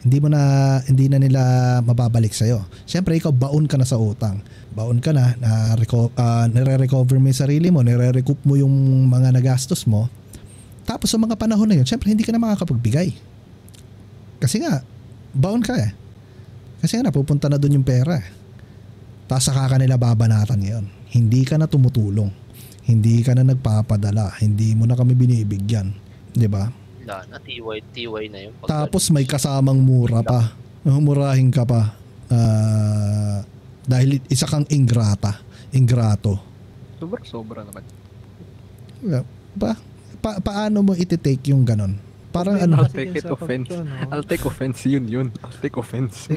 Hindi na nila mababalik sa'yo. Siyempre, ikaw baon ka na sa utang. Baon ka na, nire-recover mo yung sarili mo, nire-recoup mo yung mga nagastos mo. Tapos sa mga panahon na yun, siyempre, hindi ka na makakapagbigay. Kasi nga, baon ka Kasi nga, napupunta na dun yung pera Tapos saka ka nila babanatan ngayon. Hindi ka na tumutulong. Hindi ka na nagpapadala. Hindi mo na kami binibigyan. Di ba? Wala na, TY na yun. Tapos may kasamang mura pa. Murahin ka pa. Dahil isa kang ingrato. Sobra naman. Paano mo iti-take yung ganon? Parang I'll take it offense. I'll take offense yun. I'll take offense.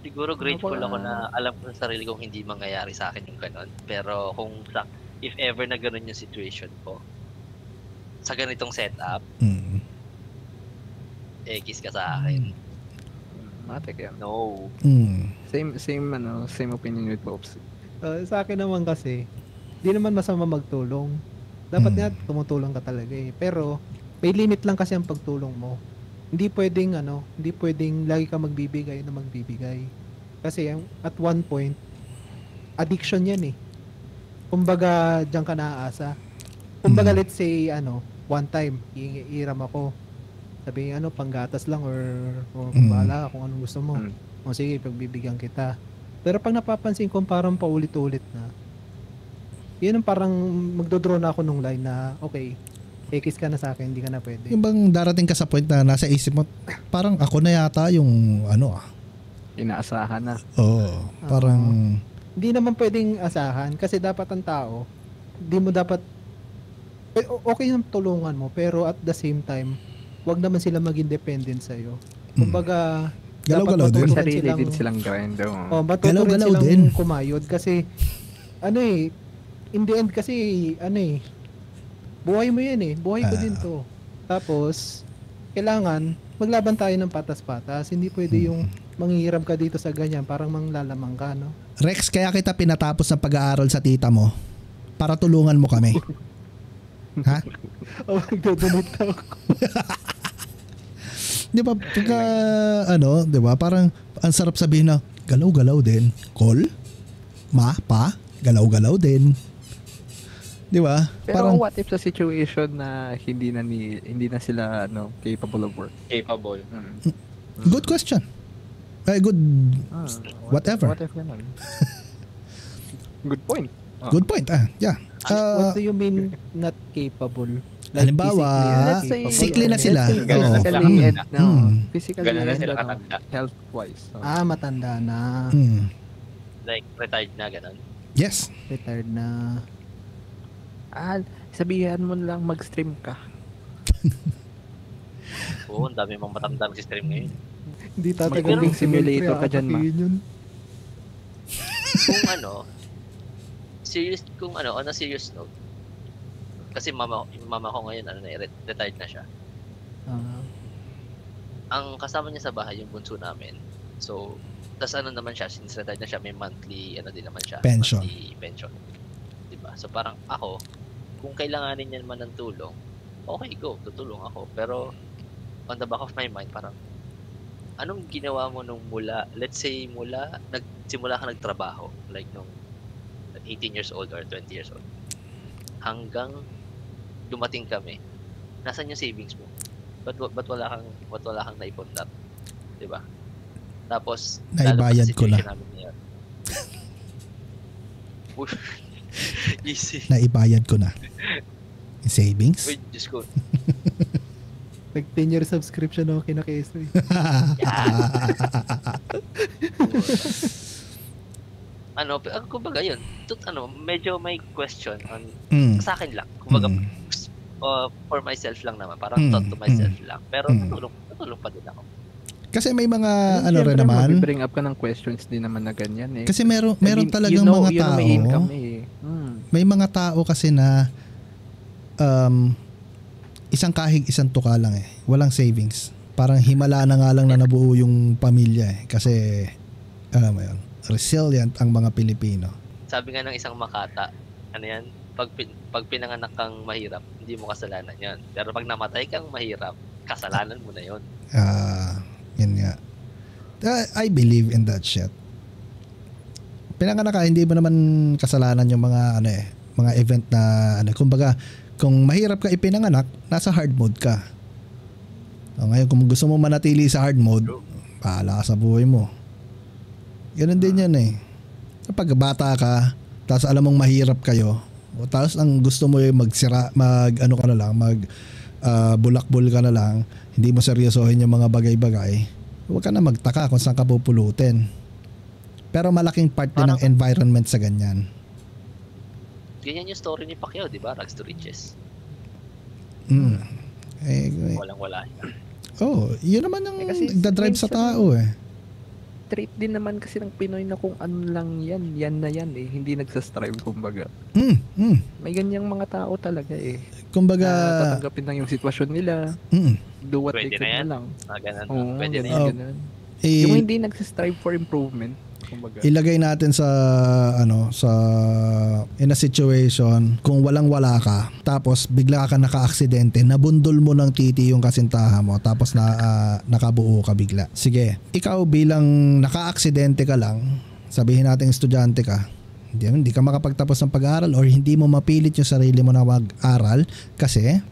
Siguro grateful ako na alam ko sa sarili kong hindi mangyayari sa akin yung ganon. Pero if ever na ganon yung situation ko, sa ganitong setup, kiss ka sa akin. Matik yan. No. Same opinion with Pops. Sa akin naman kasi, di naman masama magtulong. Dapat nga tumutulong ka talaga Pero, may limit lang kasi ang pagtulong mo. Hindi pwedeng lagi ka magbibigay. Kasi at one point, addiction yan Kumbaga, diyan ka naaasa. Kumbaga, let's say, one time, iiram ako. Sabi, panggatas lang or bahala kung anong gusto mo. O sige, pagbibigyan kita. Pero pag napapansin ko, parang paulit-ulit na. Yun ang parang magdodraw na ako nung line na, okay, kiss ka na sa akin, hindi ka na pwede. Yung bang darating ka sa point na nasa isip mo, parang ako na yata yung inaasahan na. Oo, parang... Hindi naman pwedeng asahan kasi dapat ang tao, hindi mo dapat, okay yung tulungan mo, pero at the same time, wag naman sila maging dependent sa'yo. Kumbaga, galaw-galaw din. Sarili din silang grind. Matuto rin silang din kumayod kasi, in the end kasi, buhay mo yan buhay ko din to. Tapos, kailangan, maglaban tayo ng patas-patas. Hindi pwede yung manghihiram ka dito sa ganyan, parang manglalamang ka, no? Rex, kaya kita pinatapos ng pag-aaral sa tita mo para tulungan mo kami. Ha? Magdodonate ako. Di ba, pagka, di ba, parang ang sarap sabihin na, galaw-galaw din. Call? Pa? Galaw-galaw din. Di ba? Pero parang, what if sa situation na hindi na sila capable of work? Capable. Good question. Good whatever. What if naman? Good point. Good point. Yeah. What do you mean not capable? Like halimbawa, sickly na sila. Physically and health-wise. Matanda na. Like, retired na, ganun. Yes. Retired na. Sabihan mo lang mag-stream ka. Oo, ang dami mong matanda mag-stream ngayon. Hindi Mag-cooking simulator ka dyan, ma. Kung on a serious note, kasi mama ko ngayon, retired na siya. Ang kasama niya sa bahay, yung bunso namin. So, tas naman siya, since retired na siya, may monthly, din naman siya. Pension. Monthly pension. Diba? So, parang ako, kung kailanganin niya naman ng tulong, okay, go, tutulong ako. Pero, on the back of my mind, parang, anong ginawa mo nung let's say nagsimula ka nagtrabaho, like nung 18 years old or 20 years old? hanggang dumating kami. Nasaan yung savings mo? Ba't wala kang naipundar? 'Di ba? Tapos naibayad ko na. Easy. Naibayad ko na. Savings? Wait, Diyos ko. Like 10-year subscription ako kina-keso eh. Kumbaga yun. Medyo may question on sa akin lang. Kumbaga, for myself lang naman. Parang thought to myself lang. Pero natulong pa din ako. Kasi may mga rin naman. Bring up ka ng questions din naman na ganyan eh. Kasi meron talagang mga tao. May income eh. May mga tao kasi na isang kahig, isang tuka lang eh. Walang savings. Parang himala na nga lang na nabuo yung pamilya eh. Kasi, alam mo yun, resilient ang mga Pilipino. Sabi nga ng isang makata, pag pinanganak kang mahirap, hindi mo kasalanan yan. Pero pag namatay kang mahirap, kasalanan mo na yun. Yan nga. I believe in that shit. Pinanganak ka, hindi mo naman kasalanan yung mga mga event na kumbaga, kung mahirap ka ipinanganak, nasa hard mode ka. Ngayon, kung gusto mo manatili sa hard mode, bahala ka sa buhay mo. Ganun din yan eh. Kapag bata ka, tapos alam mong mahirap kayo, tapos ang gusto mo yung bulakbol ka na lang, hindi mo seryosohin yung mga bagay-bagay, huwag ka na magtaka kung saan ka pupulutin. Pero malaking part din ng environment sa ganyan. Ganyan yung story ni Pacquiao, di ba? Rags to riches. Walang-wala. Yun naman yung nagdadrive sa tao eh. Trait din naman kasi ng Pinoy na kung ano lang yan na yan eh. Hindi nagsastrive kumbaga. May ganyang mga tao talaga eh. Kumbaga, tatanggapin lang yung sitwasyon nila. Do what they can na lang. Pwede na yan. Yung hindi nagsastrive for improvement. Kumbaga. Ilagay natin sa in a situation kung walang-wala ka tapos bigla ka naka-aksidente, nabundol mo ng titi yung kasintahan mo tapos nakabuo ka bigla. Sige, ikaw bilang naka-aksidente ka lang, sabihin natin estudyante ka, hindi ka makapagtapos ng pag-aaral or hindi mo mapilit yung sarili mo na mag-aral kasi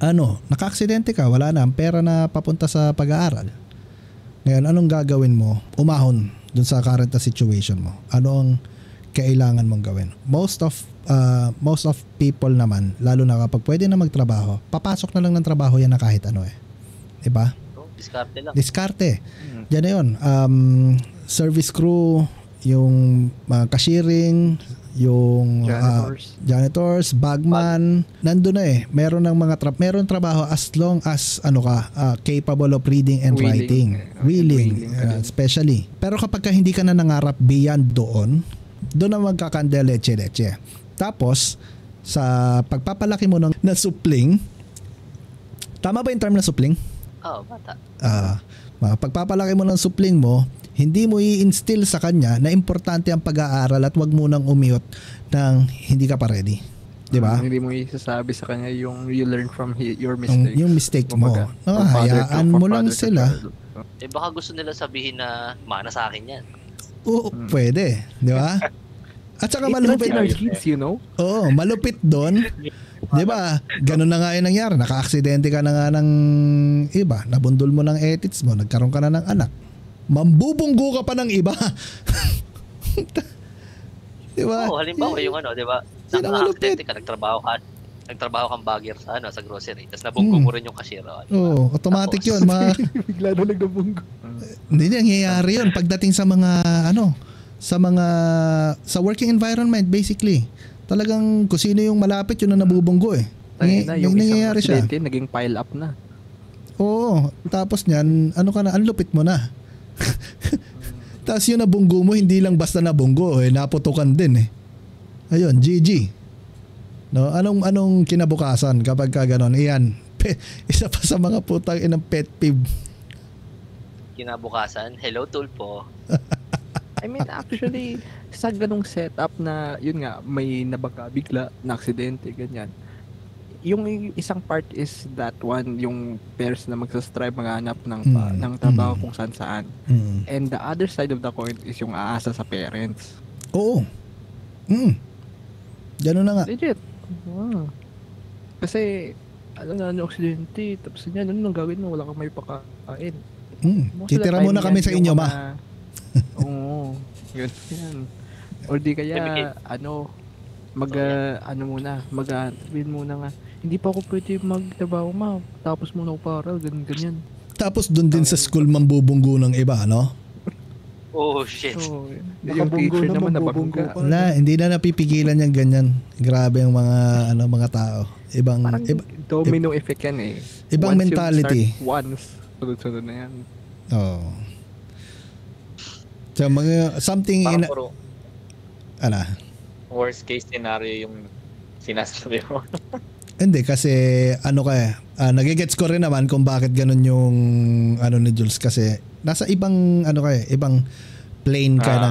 naka-aksidente ka, wala na ang pera na papunta sa pag-aaral. Ngayon, anong gagawin mo? Umahon dun sa current situation mo. Ano ang kailangan mong gawin? Most of people naman, lalo na kapag pwede na magtrabaho, papasok na lang ng trabaho yan na kahit ano eh. Diba? Diskarte lang. Diskarte. Diyan na yun. Service crew, yung cashiering, yung janitors, bagman, nandun na eh. Meron trabaho as long as capable of reading and writing. Willing, especially. Pero kapag hindi ka na nangarap beyond doon na magkakandeleche-leche. Tapos, sa pagpapalaki mo ng supling, tama ba yung term na supling? Bata. Pagpapalaki mo ng supling mo, hindi mo i-instill sa kanya na importante ang pag-aaral at wag mo nang umiyot ng hindi ka pa ready. Di ba? Hindi mo isasabi sa kanya yung you learn from your mistakes. Yung mistake mo. Hayaan mo lang sila. Baka gusto nila sabihin na mana sa akin yan. Oo, pwede. Di ba? At saka malupit. Malupit doon. Di ba? Ganun na nga yung nangyari. Naka-aksidente ka na nga ng iba. Nabundol mo ng ethics mo. Nagkaroon ka na ng anak. Mambubunggo ka pa ng iba. Di ba? Halimbawa yung di ba? Naka-aksidente ka, nagtrabaho kang bagger sa grocery. Tapos nabunggo mo rin yung cashier. Automatic yun. Bigla na lang nabunggo. Hindi nangyayari yun pagdating sa mga sa working environment basically. Talagang kung sino yung malapit yun na nabubunggo eh. Yung nangyayari siya. Naging pile up na. Oo. Tapos niyan, ang lupit mo na. Tapos yung nabunggo mo, hindi lang basta nabunggo naputukan din eh. Ayun, GG. No, anong kinabukasan kapag ka ganon? Iyan. Isa pa sa mga putang inang pet peeve. Kinabukasan, hello tulpo. I mean, actually, sa ganong setup na, yun nga, may nabaga bigla na aksidente, ganyan. Yung isang part is that one, yung pairs na magsastrive, maghanap ng trabaho kung saan-saan. And the other side of the coin is yung aasa sa parents. Oo. Gano'n na nga. Legit. Kasi, aksidente, tapos yan, ano nang gagawin mo? Wala kang may pakain. Titira muna kami sa inyo, ma. Oo, yun. Or di kaya, sabihin muna nga, hindi pa ako pwede magtrabaho, ma. Tapos muna ako para, ganyan. Tapos doon din sa school mambubunggo ng iba, no? Oh, shit. So, yung teacher naman nababunggo. Wala, hindi na napipigilan yung ganyan. Grabe yung mga tao. Ibang domino effect yan eh. Ibang once mentality. Sunod-sunod na yan. Oh. So, something Parang puro worst case scenario yung sinasabi mo. Hindi kasi nagigets ko rin naman kung bakit ganun yung ni Jules kasi nasa ibang ibang plane ka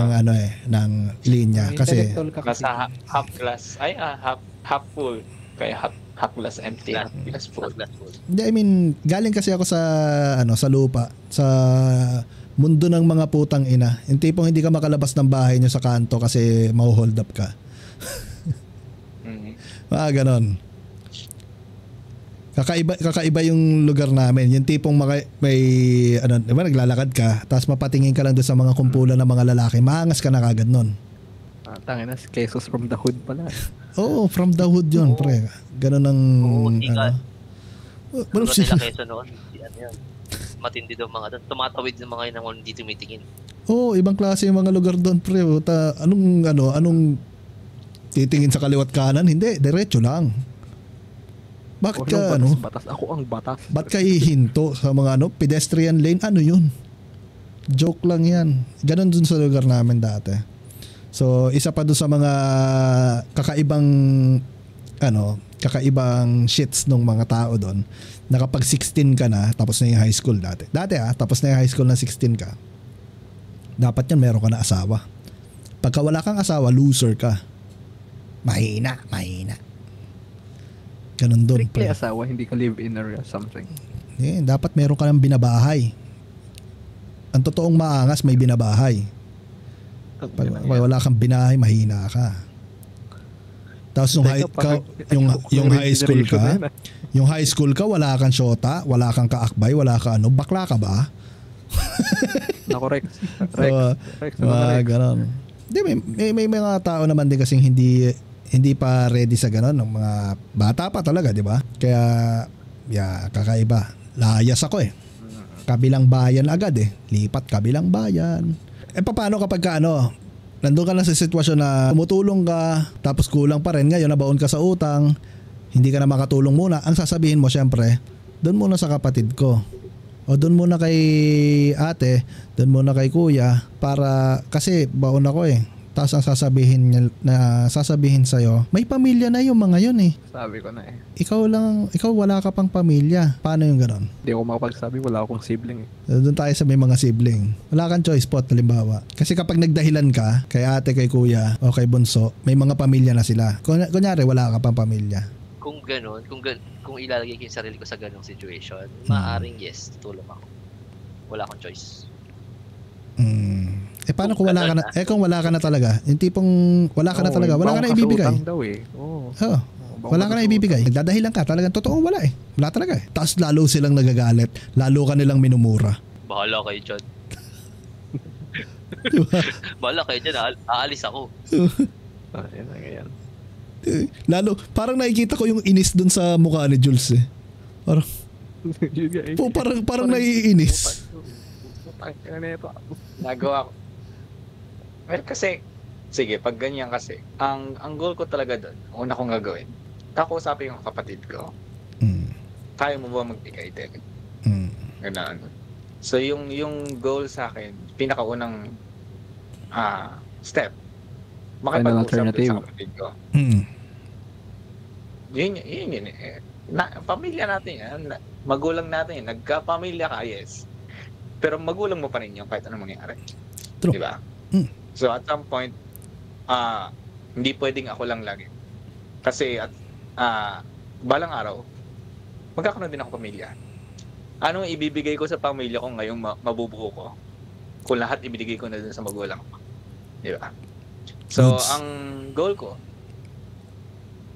ng linya kasi nasa half glass half full kaya half glass empty, half glass full. Hindi, I mean galing kasi ako sa lupa, sa mundo ng mga putang ina. Yung tipong hindi ka makalabas ng bahay nyo sa kanto kasi mau-hold up ka. Ganon. Kakaiba yung lugar namin. Yung tipong may diba, naglalakad ka, tapos mapatingin ka lang doon sa mga kumpulan ng mga lalaki, maangas ka na kagad nun. Tangina, cases from the hood pala. Oo, from the hood yun, pre. Ganon ang Ano sila keso noon? Yan. Matindi daw mga doon. Tumatawid ng mga yun hindi tumitingin. Oo, ibang klase yung mga lugar doon, pre. Anong titingin sa kaliwat kanan? Hindi, diretso lang. Bakit ka batas? Ako ang batas. Ba't ka hihinto sa mga pedestrian lane? Ano yun? Joke lang yan. Ganon dun sa lugar namin dati. So, isa pa dun sa mga kakaibang shits ng mga tao doon. Na kapag 16 ka na, tapos na yung high school dati. Tapos na yung high school na 16 ka. Dapat yan meron ka na asawa. Pagka wala kang asawa, loser ka. Mahina. Ganun doon. Strictly asawa, hindi ka live-in or something. Dapat meron ka ng binabahay. Ang totoong maangas, may binabahay. Pag wala kang binahay, mahina ka. Tapos yung high school ka, wala kang syota, wala kang kaakbay, wala ka bakla ka ba? Na-correct. Ganon. May mga tao naman din kasing hindi pa ready sa ganon, ng mga bata pa talaga, di ba? Kaya kakaiba. Layas ako kabilang bayan agad lipat kabilang bayan. Paano kapag nandun ka na sa sitwasyon na tumutulong ka tapos kulang pa rin, ngayon nabaon ka sa utang, hindi ka na makatulong muna, ang sasabihin mo syempre, doon muna sa kapatid ko o doon muna kay ate, doon muna kay kuya, para kasi baon ako tapos ang sasabihin sa'yo, may pamilya na yung mga yun Sabi ko na Ikaw wala ka pang pamilya. Paano yung ganon? Hindi ako makapagsabi, wala akong sibling Doon tayo sa may mga sibling. Wala kang choice pot, halimbawa. Kasi kapag nagdahilan ka, kay ate, kay kuya, o kay bunso, may mga pamilya na sila. Kunyari, wala ka pang pamilya. Kung ganon, kung ilalagay ko yung sarili ko sa ganong situation, maaaring yes, tutulong ako. Wala akong choice. Paano kung wala ka na? Kung wala ka na talaga. Yung tipong wala ka na talaga. Wala ka na ibibigay. Wala ka na ibibigay. Nagdadahilan ka. Talagang totoong wala Wala talaga Tapos lalo silang nagagalit. Lalo ka nilang minumura. Bahala kayo dyan. Bahala kayo dyan. Aalis ako. Yan. Lalo, parang nakikita ko yung inis dun sa mukha ni Jules Parang naiinis. Nagawa ko. Well, kasi, sige, pag ganyan kasi, ang goal ko talaga doon, una kong gagawin, kakausapin yung kapatid ko. Kaya mo ba magbigay din? Ganaan. So, yung goal sa akin, pinakaunang step, makipag-usap sa kapatid ko. Yun. Pamilya natin yan. Magulang natin yan. Nagka-pamilya ka, yes. Pero magulang mo pa rin yung kahit anong mangyari. True. Diba? So at some point, hindi pwedeng ako lang lagi. Kasi balang araw, magkakaroon din ako pamilya. Anong ibibigay ko sa pamilya ko ngayong mabubuo ko? Kung lahat ibibigay ko na dun sa magulang ko. Diba? So, ang goal ko,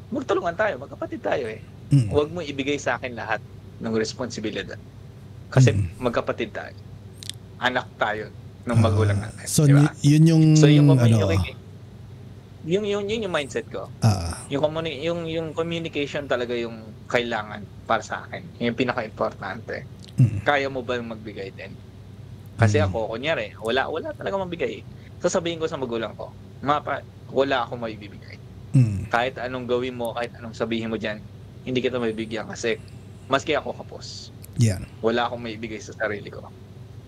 magtulungan tayo, magkapatid tayo Huwag mo ibigay sa akin lahat ng responsibilidad. Kasi magkapatid tayo. Anak tayo ng magulang natin. So, diba? yun yung, yun yung mindset ko. Yung communication talaga yung kailangan para sa akin. Yung pinaka-importante. Kaya mo ba magbigay din? Kasi ako, kunyari, wala talaga mabigay. Sasabihin ko sa magulang ko, wala akong maibibigay. Kahit anong gawin mo, kahit anong sabihin mo dyan, hindi kita maibigyan kasi maski ako kapos. Yeah. Wala akong maibigay sa sarili ko.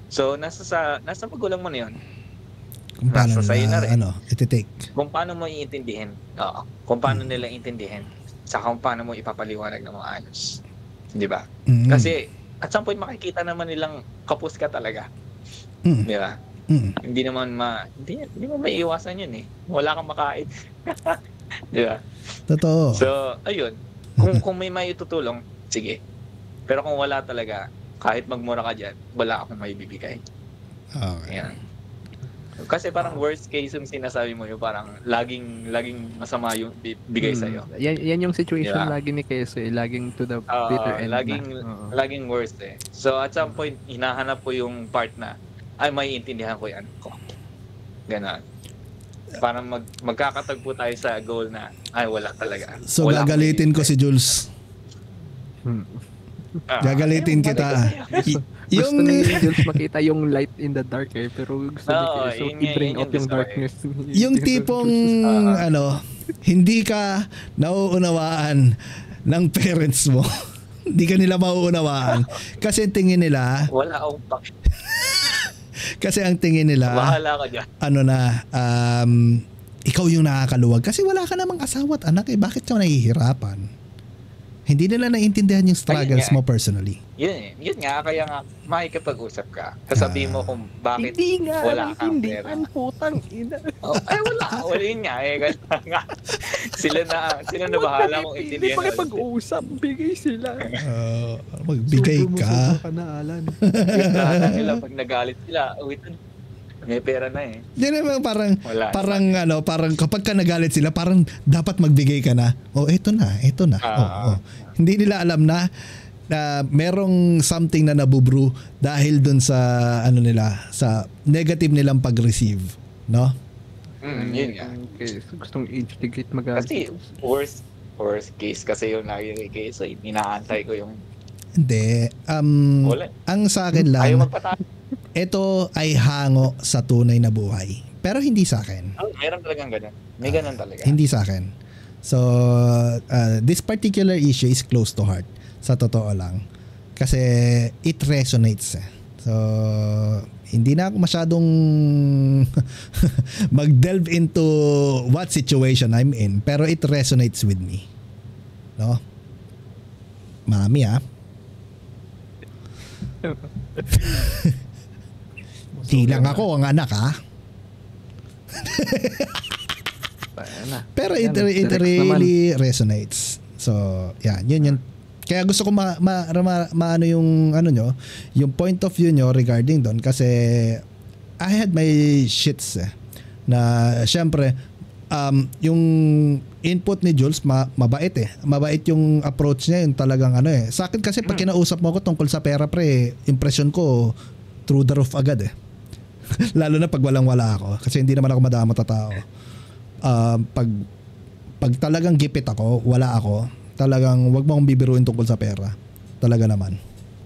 So, nasa magulang mo na yun. Kung paano iti-take. Kung paano mo iintindihin. Kung paano nila iintindihin. Saka kung paano mo ipapaliwanag ng mga ayos. Di ba? Kasi, at some point, makikita naman nilang kapos ka talaga. Di ba? Hindi naman hindi mo maiiwasan yun eh. Wala kang makain. Di ba? Totoo. So, ayun. Kung may maitutulong, sige. Pero kung wala talaga, kahit magmura ka dyan, wala akong maibibigay. Okay. Yan. Kasi parang worst case yung sinasabi mo, yung parang laging masama yung bigay sa'yo. Yan yung situation lagi ni Keso eh. Laging to the bitter end laging worst eh. So at some point, hinahanap ko yung part na, ay maiintindihan ko yan ko. Ganon. Parang magkakatagpo tayo sa goal na, ay wala talaga. So gagalitin ko si Jules. Gagalitin kita. Gusto ni Jules makita yung light in the dark eh, pero gusto ni Keso i-bring out yung darkness. Yung tipong hindi ka nauunawaan ng parents mo. Hindi ka nila mauunawaan. Kasi tingin nila, wala akong pakit. Kasi ang tingin nila, bahala ka dyan. Ikaw yung nakakaluwag. Kasi wala ka namang asawa at anak eh. Bakit ka nahihirapan? Hindi nila naiintindihan yung struggles mo personally. Yun nga. Kaya nga, makikipag-usap ka. Sasabihin mo kung bakit wala kang pera. Putang ina. Wala yun nga. Sila na bahala kung intindihan. Hindi pakipag-usap. Bigay sila. Magbigay ka. Sobra na, Alan. Yung nila, pag nagalit sila, may pera na eh. Yan naman parang kapag ka nagalit sila, parang dapat magbigay ka na. Eto na. Hindi nila alam na merong something na nabubrew dahil dun sa sa negative nilang pag-receive, no? Yun nga. Okay, gustong instigate Kasi worst case kasi yung lagi case, so inaantay ko yung hindi. Ang sa akin lang, ayaw magpatalo. Ito ay hango sa tunay na buhay. Pero hindi sa akin. Meron talagang ganun. May ganun talaga. Hindi sa akin. So, this particular issue is close to heart. Sa totoo lang. Kasi it resonates. So, hindi na ako masyadong mag-delve into what situation I'm in. Pero it resonates with me. No? Mami Di lang ako ang anak Pero it really resonates. So, yun. Kaya gusto ko maano yung nyo, yung point of view nyo regarding doon kasi I had my shits na syempre yung input ni Jules mabait mabait yung approach niya, yung talagang sa akin kasi pag kinausap mo ko tungkol sa pera impression ko through the roof agad lalo na pag walang-wala ako kasi hindi naman ako madamot na tao. Pag talagang gipit ako, wala ako, talagang wag mo akong bibiruin tungkol sa pera. Talaga naman.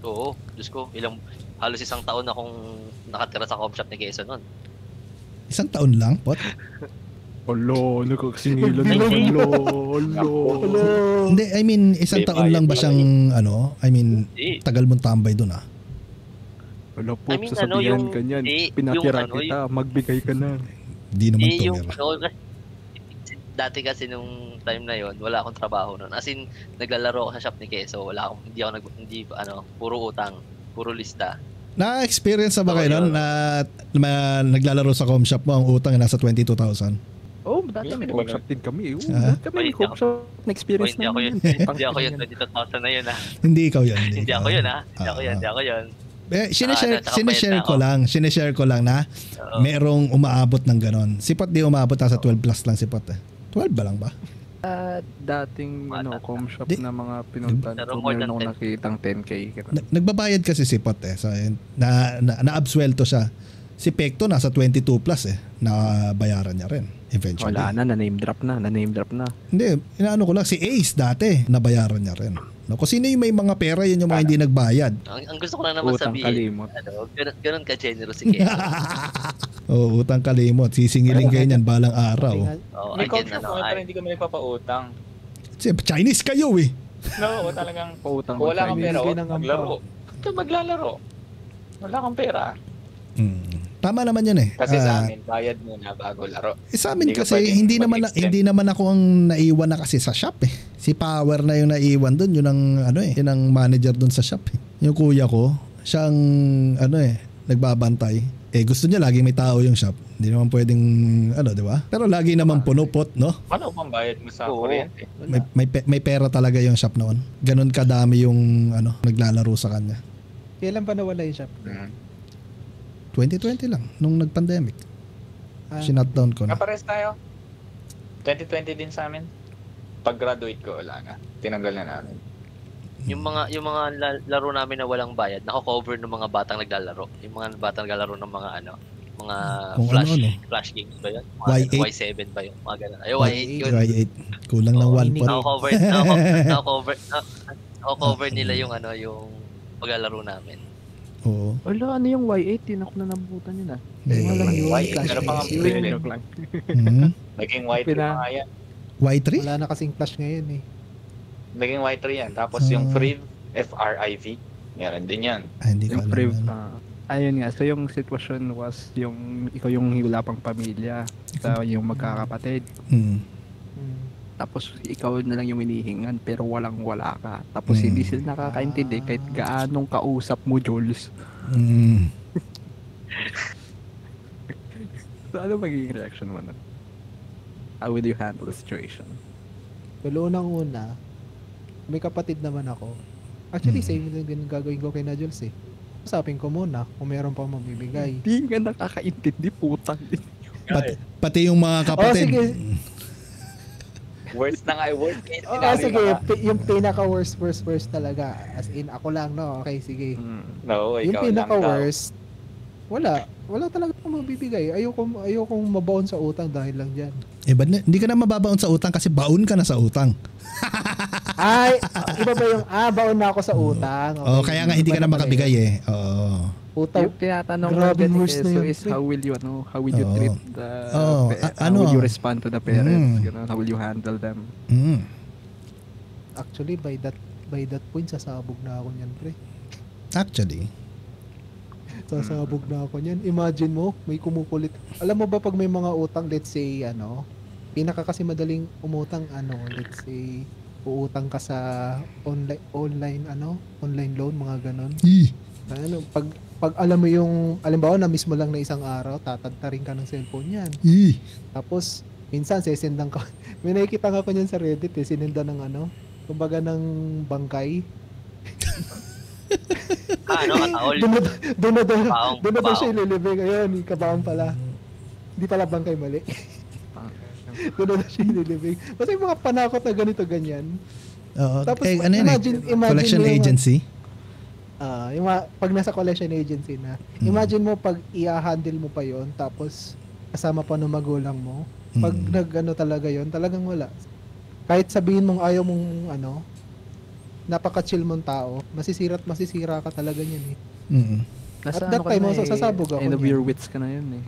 Oo, Diyos ko, halos isang taon akong nakatira sa comm shop ni Keso noon. Isang taon lang, pot? Nagkasingilan Hindi, I mean, isang taon lang ba siyang tagal mong tambay doon Wala po, sasabihan ka niyan. Pinatira kita, magbigay ka na. Hindi naman dati kasi nung time na yon wala akong trabaho noon. As in, naglalaro ako sa shop ni Keso. Puro utang, puro lista. Na-experience ba kayo noon na naglalaro sa com shop mo, ang utang na nasa 22,000? Dati may com shop din kami. Dati kami com shop. Na-experience na yun. Hindi ako yun, 22,000 na yun Hindi ikaw yun. Hindi ako yun. Hindi ako yun. Sinishare ko lang na merong umaabot ng ganon. Si Pot di umaabot, nasa 12 plus lang si Pot 12 ba lang ba? Dating com shop na mga pinuntan ko, meron ako nakitang 10K. Nagbabayad kasi si Pot So, na-absuelto siya. Si Pekto nasa 22 plus na bayaran niya rin eventually. Wala na name drop na. Hindi, inaano ko lang si Ace dati nabayaran niya rin. No, kung sino yung may mga pera, yun yung mga hindi nagbayad. Ang gusto ko lang naman Utang sabihin, kalimot. Ganun ka generous si Ken. Utang kalimot. Sisingilin kayo niyan balang araw. May contract ko pero hindi kami nagpapautang. Chinese kayo No, talagang Pautang kung wala kang Chinese. pera, maglaro. Maglalaro. Wala kang pera. Tama naman yan Kasi sa amin, bayad muna bago laro. Sa amin kasi hindi naman ako ang naiwan na kasi sa shop Si Power na yung naiwan doon, yun ang yun ang manager doon sa shop Yung kuya ko, siyang nagbabantay. Gusto niya lagi may tao yung shop. Hindi naman pwedeng di ba? Pero lagi naman puno pot, no? Paano bang bayad mo sa kuryente? May pera talaga yung shop noon. Ganun kadami yung naglalaro sa kanya. Kailan pa nawala yung shop? 2020 lang, nung nag-pandemic. Sinutdown ko na. Kapares tayo. 2020 din sa amin. Pag-graduate ko, wala na. Tinanggal na namin. Yung mga laro namin na walang bayad, nako-cover ng mga batang naglalaro. Yung mga batang naglalaro ng mga mga flash games ba yun? Y8. Y7 ba yun? Mga ganun. Y8 yun. Y8. Kulang ng 1 pot. Nako-cover nila yung yung paglalaro namin. Oo. Wala, ano yung Y8? Yun ako na nabutan yun Walang yun. Y8. Pero pang naging Y3 pa yan. Y3? Wala na kasing flash ngayon Naging Y3 yan. Tapos yung FRIV, F-R-I-V, meron din yan. Hindi ko yung alam. Priv, ayun nga, so yung sitwasyon was yung ikaw yung wala pang pamilya, yung magkakapatid. Tapos ikaw na lang yung hinihingan pero wala ka. Tapos hindi sila nakakaintindi kahit gaanong kausap mo, Jules. So ano magiging reaction mo na? How will you handle the situation? Well, unang-una, may kapatid naman ako. Actually, same din gagawin ko kay na Jules Usapin ko muna kung meron pa mamibigay. Hindi nga nakakaintindi, putang. Pati yung mga kapatid. Sige. Worst na nga, worst case Sige, yung pinaka-worst talaga. As in, ako lang, no? Okay, sige. No, yung pinaka-worst, wala talaga akong mabibigay. Ayokong mabaon sa utang dahil lang dyan. Hindi ka na mababaon sa utang kasi baon ka na sa utang. Ay, iba ba yung, baon na ako sa utang. Okay, kaya nga hindi ka na makabigay Utang. Yung tinatanong mo dyan is how will you treat the how will you respond to the parents? How will you handle them? Actually, by that point, sasabog na ako niyan, pre. Actually. Sasabog na ako niyan. Imagine mo, may kumukulit. Alam mo ba pag may mga utang, let's say, pinaka kasi madaling umutang, let's say, uutang ka sa online loan, mga ganon. Pag alam mo yung, alimbawa na mismo lang na isang araw, tatagtarin ka ng cellphone yan. Tapos, minsan, sesendan ka. May nakikita nga ko niyan sa Reddit, sinenda ng kumbaga ng bangkay. Kataol? Doon na daw siya ililibing. Ayun, kabaon pala. Hindi pala bangkay, mali. Doon na siya ililibing. Basta yung mga panakot na ganito, ganyan. Tapos, imagine collection agency? Yung pag nasa collection agency na, imagine mo pag i-handle mo pa yon tapos kasama pa ng magulang mo, pag talaga yon talagang wala. Kahit sabihin mong ayaw mong napaka-chill mong tao, masisira ka talaga niyan At that time, sasabog ako end of your wits ka na yun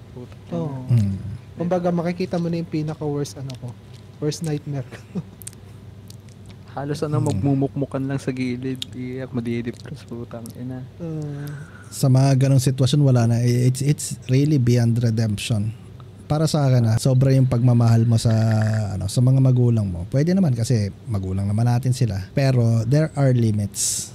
Oo. Kumbaga makikita mo na yung pinaka-worst worst nightmare ko. Halos magmumukmukan lang sa gilid, iyak, madidepress, putang ina. Sa mga ganong sitwasyon, wala na. It's really beyond redemption. Para sa akin sobra yung pagmamahal mo sa mga magulang mo. Pwede naman kasi magulang naman natin sila. Pero there are limits.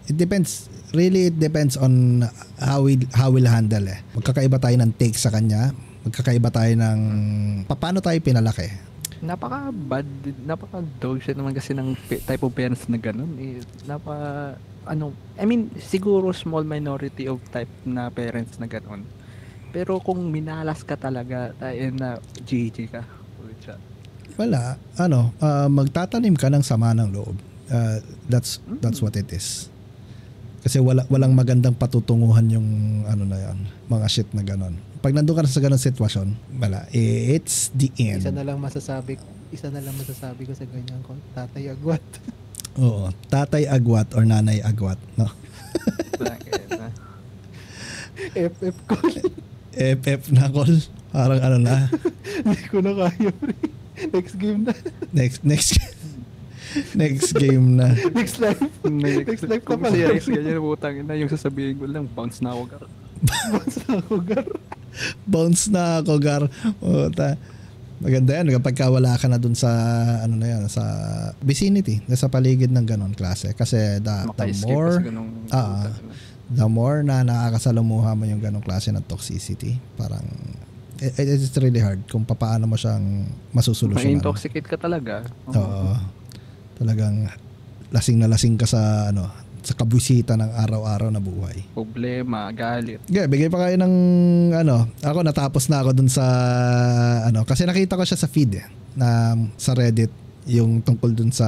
It depends. Really, it depends on how we'll handle Magkakaiba tayo ng take sa kanya. Magkakaiba tayo ng paano tayo pinalaki. Napaka-dog shit naman kasi ng type of parents na ganun. Siguro small minority of type na parents na ganun. Pero kung minalas ka talaga, tayo na GG ka. Wala. Magtatanim ka ng sama ng loob. That's what it is. Kasi walang magandang patutunguhan yung na yan, mga shit na ganon. Pag nandun ka na sa ganon sitwasyon, wala. It's the end. Isa na lang masasabi ko sa ganyan ko, tatay agwat. Oo, tatay agwat or nanay agwat, no? FF call. FF na call. Parang na. Hindi ko na kaya. Next game na. Next game na. Next life. Next life ka pala. Kung ganyan, butang ina, yung sasabihin ko lang, bounce na ako, gar. Bounce na ako, gar. Maganda yan kapag wala ka na dun sa sa vicinity, sa paligid ng ganon klase. Kasi the more na nakakasalumuha mo yung ganong klase ng toxicity, parang it's really hard kung paano mo siyang masusolusyonan. Ma-intoxicate ka talaga. Oo. Talagang lasing ka sa kabwisita ng araw-araw na buhay. Problema, galit. Bigay pa kayo ng ako natapos na ako dun sa kasi nakita ko siya sa feed na sa Reddit yung tungkol dun sa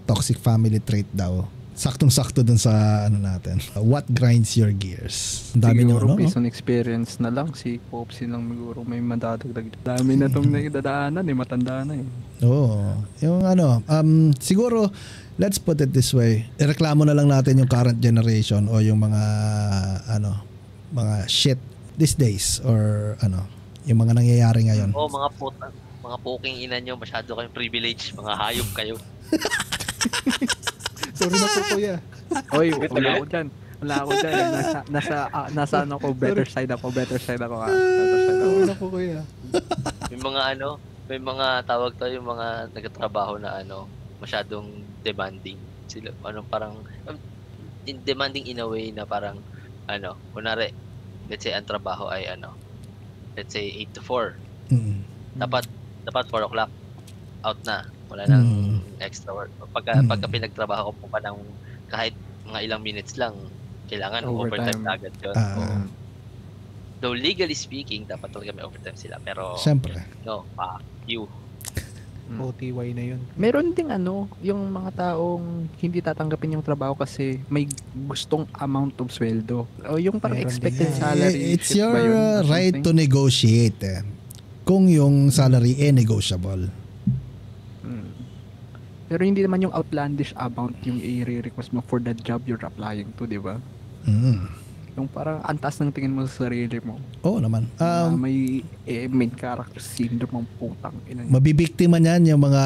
toxic family trait daw. Saktong-sakto dun sa natin. What grinds your gears? Ang dami siguro based on experience na lang si Popsi lang siguro may madadagdag. Dami na tong nadadaanan matanda na Oo. Yung siguro let's put it this way. Ireklamo na lang natin yung current generation o yung mga mga shit these days or yung mga nangyayari ngayon. Mga poking ina nyo, masyado kayong privilege, mga hayop kayo. Sorry na po, kuya. Oy, wala ako dyan. Nasa better side ako. Sorry na po, kuya. May mga tawag to, yung mga nagtatrabaho na masyadong demanding. Sila, parang, demanding in a way na parang, kunwari, let's say, ang trabaho ay, let's say, 8 to 4. Mm. Dapat 4 o'clock, out na. Wala nang extra work. Pagka pinagtrabaho ko pa ng kahit mga ilang minutes lang, kailangan overtime na agad yun. Though legally speaking, dapat talaga may overtime sila. Pero, siyempre. No, you. OTY na yun. Meron ding yung mga taong hindi tatanggapin yung trabaho kasi may gustong amount of sweldo. O yung parang expected salary. It's your right to negotiate. Kung yung salary negotiable. Pero hindi naman yung outlandish amount yung i-request mo for the job you're applying to, di ba? Yung parang antas ng tingin mo sa sarili mo. Oo naman. May main character syndrome ang putang ina. Mabibiktima niyan yung mga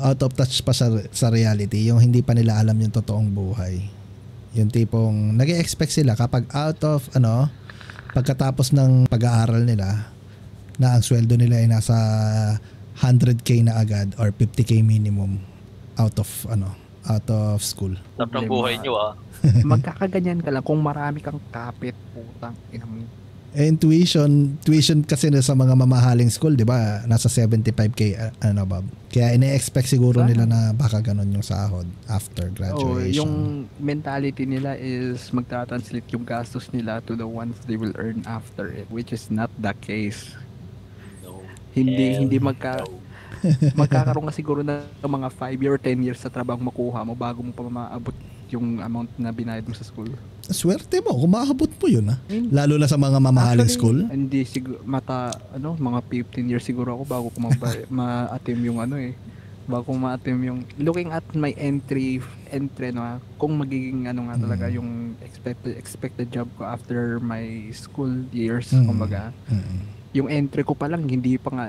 out of touch pa sa reality, yung hindi pa nila alam yung totoong buhay. Yung tipong nag-expect sila kapag out of pagkatapos ng pag-aaral nila na ang sweldo nila ay nasa 100k na agad or 50k minimum out of school. Sarap ng buhay nyo Magkakaganyan ka lang kung marami kang kapit, putang ina mo. Tuition kasi sa mga mamahaling school, 'di ba? Nasa 75k Bob. Kaya ine-expect siguro nila na baka ganun yung sahod after graduation. Yung mentality nila is magta-translate yung gastos nila to the ones they will earn after it, which is not the case. No. Hindi magkakaroon ka siguro ng mga 5 or 10 years sa trabaho makuha mo bago mo pa maabot yung amount na binayad mo sa school. Swerte mo kung maabot mo yun lalo na sa mga mamahaling school. Hindi siguro mga 15 years siguro ako bago ko ma-attempt yung bago ko ma-attempt yung looking at my entry kung magiging talaga yung expected job ko after my school years kumbaga. Yung entry ko pa lang hindi pa nga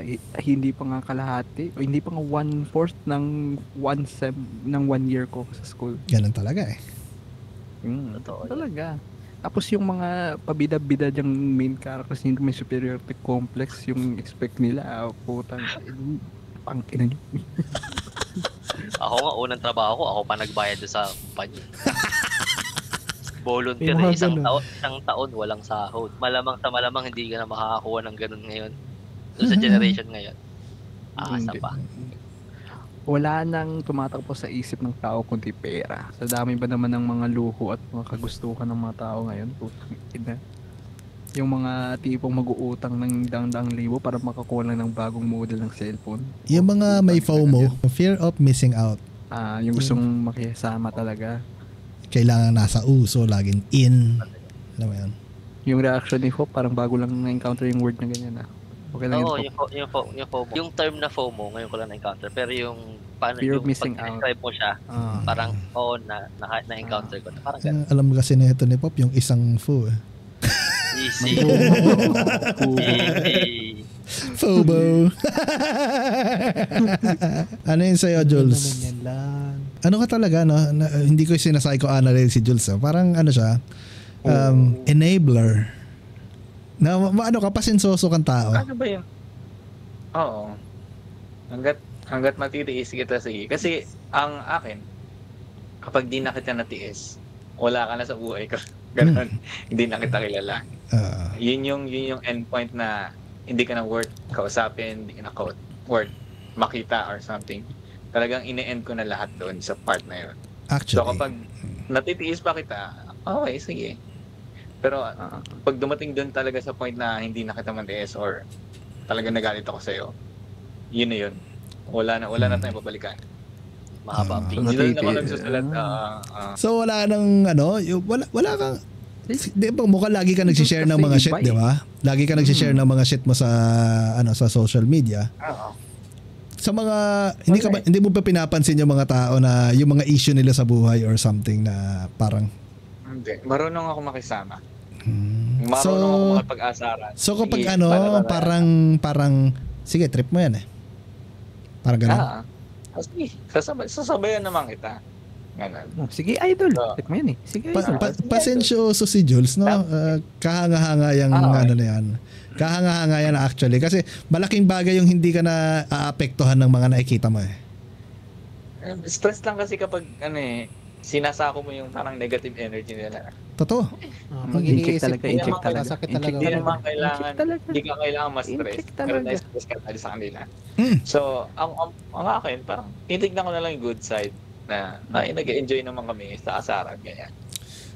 kalahati o hindi pa nga 1/4 ng 1 sem ng 1 year ko sa school. Ganun talaga Talaga. Tapos yung mga pabida-bida yung main characters yung may superiority complex yung expect nila putang pangkinan nyo. Ako nga unang trabaho ko, ako pa nagbayad sa kumpanya. Volunteer isang taon walang sahod. Malamang hindi ka na makakakuha ng ganun ngayon. So sa generation ngayon. Asa pa. Wala nang tumatakbo sa isip ng tao kundi pera. Sa dami ba naman ng mga luho at mga kagustuhan ng mga tao ngayon? Yung mga tipong mag-uutang ng dang-dang libo para makakuha lang ng bagong model ng cellphone. Yung mga may FOMO, fear of missing out. Yung gustong makisama talaga. Kailangan nasa uso, laging in. Alam mo yan? Yung reaction ni Hope, parang bago lang na-encounter yung word na ganyan. Okay lang Oo, yun, yung FOMO. Yung term na FOMO, ngayon ko lang na-encounter. Pero yung paano fear of yung missing pag-describe mo siya, parang na-encounter ko. Parang ganun. Alam mo kasi nito ni Pop, yung isang fo. Easy. Easy. FOMO. Ano yun sa'yo, Jules? Ano ka talaga, no? Hindi ko sinapsychoanalyze si Jules. Parang ano siya, enabler. Na ano ka, pasinsoso kang tao. Ano ba yun? Oo. Hanggat matitiis kita, sige. Kasi ang akin, kapag di na kita natiis, wala ka na sa buhay ko. Ganon. Hindi na kita kilala. Yun yung endpoint na hindi ka na worth kausapin, hindi ka na worth makita or something. Talagang ine-end ko na lahat doon sa part na yun. Actually. So kapag natitiis pa kita, okay, sige. Pero pag dumating doon talaga sa point na hindi na kita matiis or talagang nagalit ako sa'yo, yun na yun. Wala na tayong babalikan. Mahaba ang Hindi na ako nagsusulat. So wala nang wala kang di ba mukhang lagi ka nag-share ng mga shit, di ba? Lagi ka nag-share ng mga shit mo sa sa social media. Sa mga hindi mo pa pinapansin yung mga tao na yung mga issue nila sa buhay or something na parang hindi. Marunong ako makisama. Marunong ako makipag-asaran. So kapag parang sige, trip mo yan eh. Parang gano'n. Sige, sasabayan naman kita. Ganun. Sige, idol. Trip mo yan eh. Sige, idol. Pasensyoso si Jules, no? Kahanga-hanga yung na yan. Kahanga-hanga yan actually. Kasi malaking bagay yung hindi ka na aapektuhan ng mga nakikita mo eh. Stress lang kasi kapag sinasako mo yung parang negative energy nila. Totoo. Pag iniisip talaga. Sakit talaga. Hindi naman kailangan, hindi ka kailangan ma-stress. Pero na-stress ka tayo sa kanila. So, ang akin, parang titignan ko na lang yung good side na nag-enjoy naman kami sa asaran, ganyan.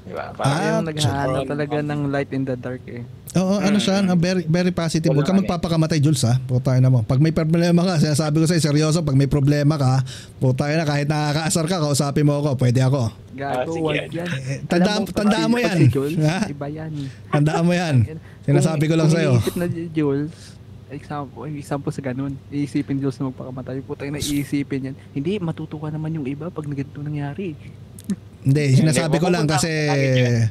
Diba? Yung naghahanap talaga ng light in the dark eh. Oo, siya, very, very positive. Huwag ka magpapakamatay, Jules, ha? Putay na mo. Pag may problema ka, sinasabi ko sa'yo, seryoso, pag may problema ka, putay na, kahit nakakaasar ka, kausapin mo ako, pwede ako. Gago, wag yan. Tandaan mo yan. Iba yan. Tandaan mo yan. Sinasabi ko lang sa'yo. Kung iisip na Jules, example sa ganun, iisipin Jules na magpakamatay, putay na iisipin yan. Hindi, matutuwa naman yung iba pag ganito nangyari. Hindi, sinasabi ko lang kasi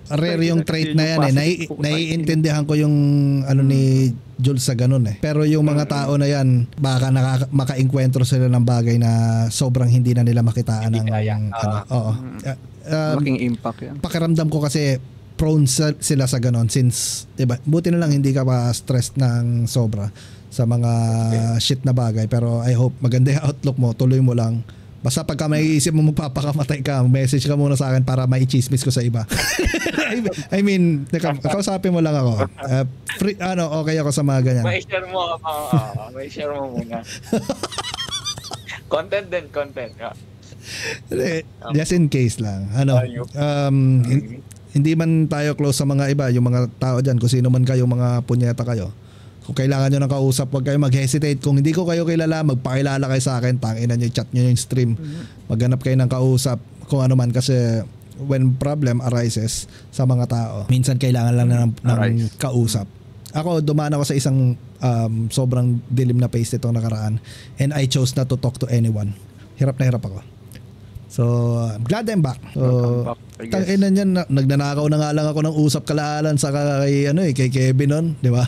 rare yung trait na yan eh. Naiintindihan ko yung ni Jules sa ganun eh. Pero yung mga tao na yan, baka maka-enkwentro sila ng bagay na sobrang hindi na nila makitaan ng malaking impact yan. Pakiramdam ko kasi prone sila sa ganun since, diba, buti na lang hindi ka pa stressed ng sobra sa mga shit na bagay. Pero I hope maganda yung outlook mo, tuloy mo lang. Basta pagka may isip mo magpapakamatay ka, message ka muna sa akin para mai-chismis ko sa iba. I mean, kausapin mo lang ako. Free, okay ako sa mga ganyan. May-share mo muna. Content. Just in case lang. Hindi man tayo close sa mga iba, yung mga tao dyan, kung sino man kayo, mga punyeta kayo. Kung kailangan nyo ng kausap, huwag kayo mag-hesitate. Kung hindi ko kayo kilala, magpakilala kayo sa akin, tanginan nyo, chat nyo yung stream. Maghanap kayo ng kausap, kung ano man, kasi when problem arises sa mga tao, minsan kailangan lang ng kausap. Ako, dumaan ako sa isang sobrang dilim na phase itong nakaraan, and I chose not to talk to anyone. Hirap na hirap ako. So, I'm glad I'm back. So, tanginan niyan, nagnanakaw na nga lang ako ng usap kalaalan sa kay Kevin nun, di ba?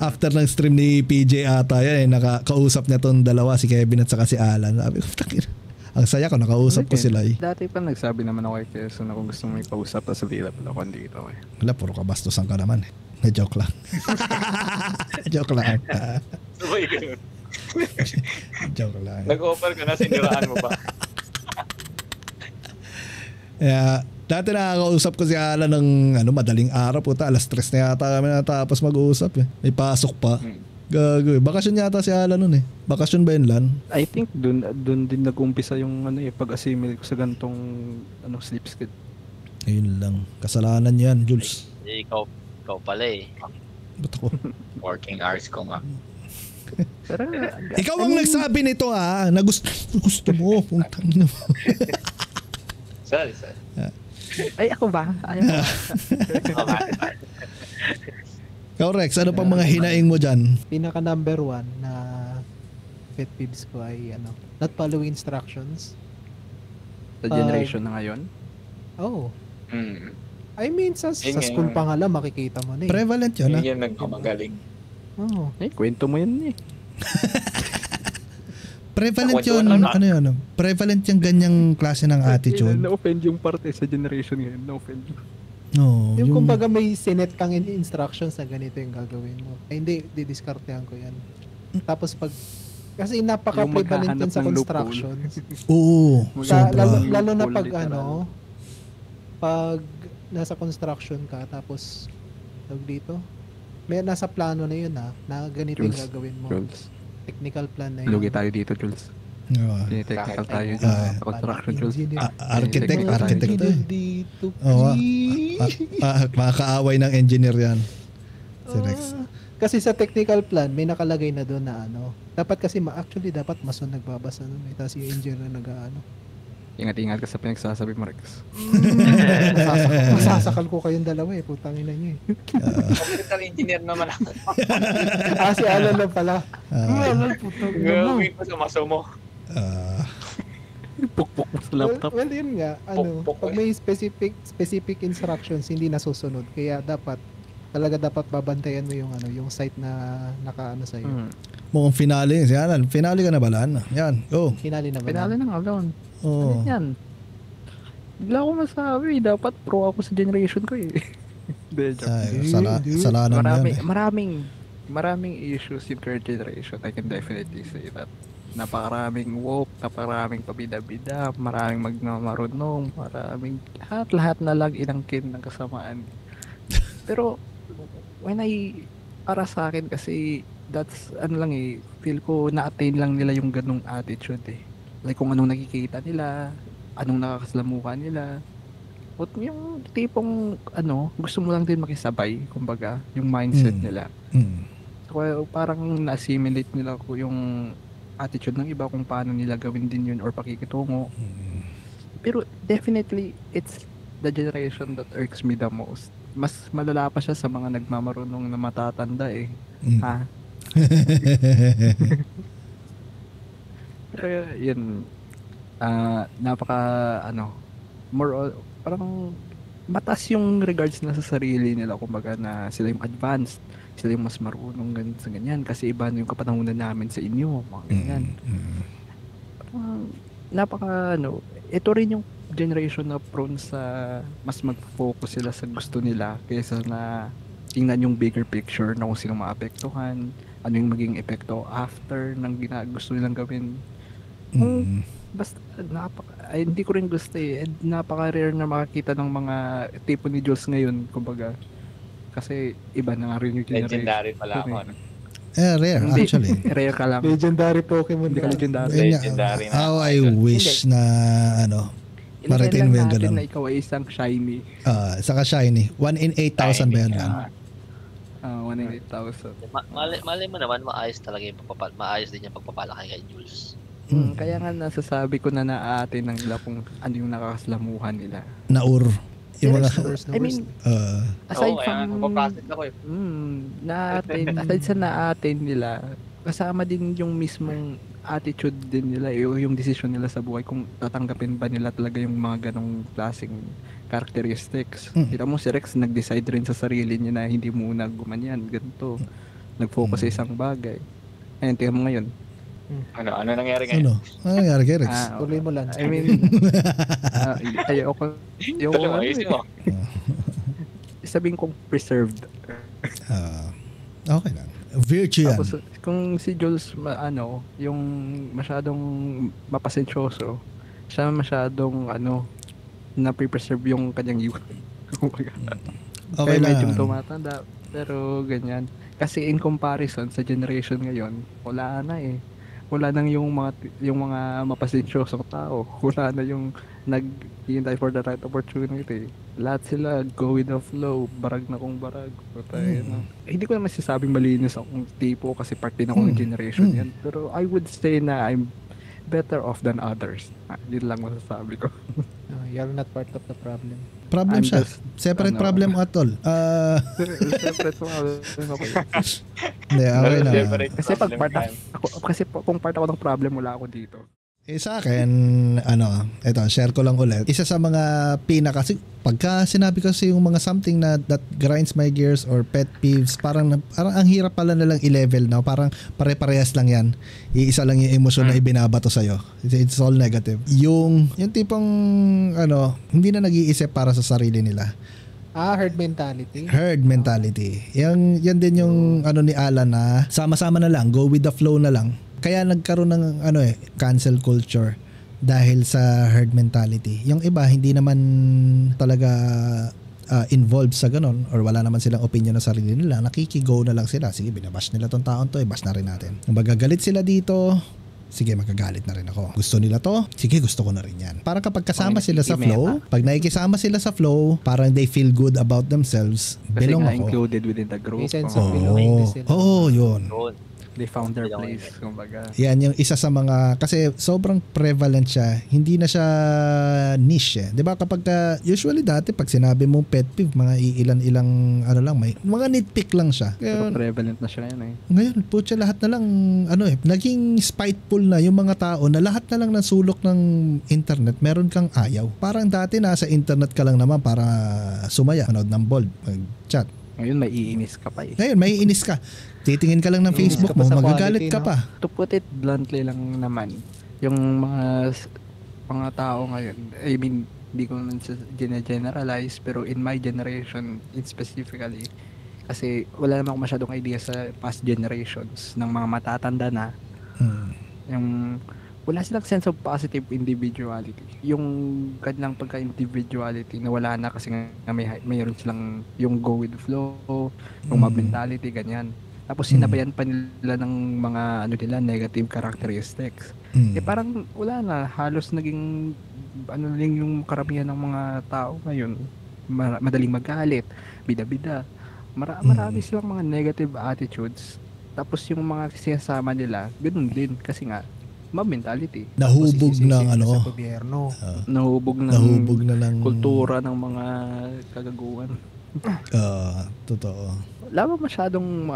After ng stream ni PJ ata yan, nakakausap niya tong dalawa, si Kevin at saka si Alan. Sabi ko, ang saya ko, nakausap ko sila eh. Dati pa nagsabi naman ako kay Quezon na kung gusto mo may kausap, tapos available ako dito eh. Wala, puro kabastusan ka naman eh. Na-joke lang. Joke lang. Sabay ganun. Joke lang. Nag-offer ka na, siniraan mo ba? Dati nakakausap ko si Alan ng madaling araw, puta, alas 3 na yata kami natapos mag-uusap eh. May pasok pa. Gago eh. Bakasyon yata si Alan nun eh. Bakasyon ba yun, Lan? I think dun din nag-umpisa yung pag-assimil ko sa gantong sleep schedule. Ayun lang. Kasalanan yan, Jules. Ikaw Ikaw pala eh. Ba't ako? Working hours ko nga. Pero, Ikaw ang nagsabi nito na gusto mo. Putang ina mo. Sorry. ay, ako ba? Ayaw ko ba? Ikaw Rex, ano pang mga hinaing mo dyan? Pinaka number 1 na pet peeves ko ay not following instructions. Sa generation na ngayon? Oh. Mm. I mean, sa school pa nga lang, makikita mo na eh. Prevalent yun Yun yung nagmamagaling. Oh. Kwento mo yun eh. Prevalent yun, ano yun? Prevalent yung ganyang klase ng attitude. Na-offend yung parte sa generation ngayon. Na-offend. No, Yung kumbaga may sinet kang instructions na ganito yung gagawin mo. Ay, hindi, didiskartehan ko yan. Tapos kasi napaka-prevalent yun sa construction. Oo, Lalo na pag pag nasa construction ka, tapos dito, may nasa plano na yun na ganito yung gagawin mo. Jules. Technical plan na yun. Lugi tayo dito, Jules. Technical tayo dito sa construction, Jules. Architect dito. Makakaaway ng engineer yan. Si Rex. Kasi sa technical plan, may nakalagay na doon na dapat kasi actually dapat mason nagbabasa nun. Tapos yung engineer na Ingat-ingat ka sa pinagsasabi mo, Rex. Masasakal ko kayong dalawa putangin na niyo Computer engineer naman ako. Si Alan lang pala. Gawin ko sa maso mo. Pukpuk mo sa laptop. Well, yun nga. Pag may specific instructions, hindi nasusunod. Kaya dapat babantayan mo yung site na nakaano sa'yo. Mukhang finale. Yan, finale ka na ba lan? Yan, go. Finale na ba? Pinali ng Alon. Oh. Yan. Bigla ko masabi, dapat pro ako sa generation ko eh. Salanan mo yan. Maraming issues in current generation. I can definitely say that. Napakaraming woke, napakaraming pabida-bida, maraming magmamarunong, maraming lahat na lang inangkin ng kasamaan. Pero para sa akin kasi that's feel ko na-attain lang nila yung ganung attitude eh. Like kung anong nakikita nila, anong nakakaslamuhan nila. O yung tipong gusto mo lang din makisabay, kumbaga, yung mindset nila. So, parang na-assimilate nila ko yung attitude ng iba kung paano nila gawin din yun or pakikitungo. Pero definitely, it's the generation that irks me the most. Mas malala pa siya sa mga nagmamarunong na matatanda eh. Ha? Pero yun, parang mataas yung regards na sa sarili nila, kumbaga na sila yung advanced, sila yung mas marunong ganyan kasi iba na yung kapanahunan namin sa inyo, mga ganyan. Ito rin yung generation na prone sa mas mag-focus sila sa gusto nila kaysa na tingnan yung bigger picture na kung sino maapektuhan, ano yung maging epekto after ng gusto nilang gawin. Basta hindi ko rin gusto eh. Napaka-rare na makakita ng mga tipo ni Jules ngayon, kumbaga. Kasi iba na nga rin yung generation. Legendary pala ako. Rare actually. Rare ka lang. Legendary Pokemon. Hindi ka legendary. Legendary na. How I wish na marating mo yung ganun. Na ikaw ay isang shiny. Saka shiny. 1 in 8,000 ba yan? 1 in 8,000. Malay mo naman, maayos talaga yung maayos din yung pagpapalaki kay Jules. Kaya nga nasasabi ko na naatin ng nila kung ano yung nakakaslamuhan nila. Naur. Yung mga, I mean, aside from aside sa naatin nila, kasama din yung mismong attitude din nila, yung decision nila sa buhay, kung tatanggapin ba nila talaga yung mga ganong klaseng characteristics. Kita mo si Rex nag-decide rin sa sarili niya na hindi muna gumanyan, ganito. Nag-focus sa isang bagay. Ayun, tingnan mo ngayon. Ano nangyari ngayon? Ano nangyari kay Rex? Tuloy mo lang. I mean, ayoko. Sabihin kong preserved. Okay lang. Virtue yan. Tapos, kung si Jules, yung masyadong mapasensyoso, siya masyadong, na-preserve yung kanyang youth. Okay lang. Medyo tumatanda, pero ganyan. Kasi in comparison sa generation ngayon, wala na eh. Wala nang yung mga mapasensyosong tao. Wala na yung naghihintay for the right opportunity. Lahat sila go with the flow, barag na kung barag. Hindi ko naman sasabing malinis akong tipo kasi part din ako ng generation yan. Pero I would say na I'm better off than others. Yun lang masasabi ko. You're not part of the problem. Problem siya. Separate problem at all. Separate problem. Hindi, okay na. Kasi kung part ako ng problem, wala ako dito. Sa akin, share ko lang ulit. Isa sa mga kasi pagka sinabi kasi yung mga something na that grinds my gears or pet peeves, parang ang hirap pala nalang i-level na. Parang pare-parehas lang yan. Iisa lang yung emosyon na ibinabato sa'yo. It's all negative. Yung tipong, hindi na nag-iisip para sa sarili nila. Herd mentality. Herd mentality. Yan din yung ni Alan na sama-sama na lang, go with the flow na lang. Kaya nagkaroon ng cancel culture dahil sa herd mentality. Yung iba hindi naman talaga involved sa ganon or wala naman silang opinion na sarili nila. Nakikigo na lang sila. Sige, binabash nila tong taon to, bash na rin natin. Kung magagalit sila dito, sige, magagalit na rin ako. Gusto nila to? Sige, gusto ko na rin yan. Parang kapag kasama sila sa flow, pag nakikisama sila sa flow, parang they feel good about themselves. Kasi belong nga ako. Included within the group. Yun. They found their place, kumbaga. Yan yung isa sa mga, kasi sobrang prevalent siya. Hindi na siya niche. 'Di ba kapag usually dati pag sinabi mong pet peeve, mga ilan-ilang may mga nitpick lang siya. Pero prevalent na siya ngayon Ngayon, putya, lahat na lang naging spiteful na yung mga tao na lahat na lang ng sulok ng internet meron kang ayaw. Parang dati nasa internet ka lang naman para sumaya, manood ng bold, mag-chat. Ngayon maiinis ka pa Ngayon maiinis ka. Titingin ka lang ng Facebook mo, magagalit ka pa. To put it bluntly lang naman, yung mga tao ngayon, I mean, hindi ko naman generalize, pero in my generation, specifically, kasi wala naman ako masyadong idea sa past generations ng mga matatanda na, yung wala silang sense of positive individuality. Yung kanilang pagka-individuality na wala na kasi nga mayroon silang yung go with the flow, yung mob mentality, ganyan. Tapos sinabayan pa nila ng mga negative characteristics. Parang wala na, halos naging lang yung karamihan ng mga tao ngayon. Madaling magalit, bida-bida. Marami silang mga negative attitudes. Tapos yung mga sinasama nila, ganoon din kasi nga mob mentality. Nahubog ng sa gobyerno. Nahubog na ng kultura ng mga kagaguhan. Totoo. Wala ba masyadong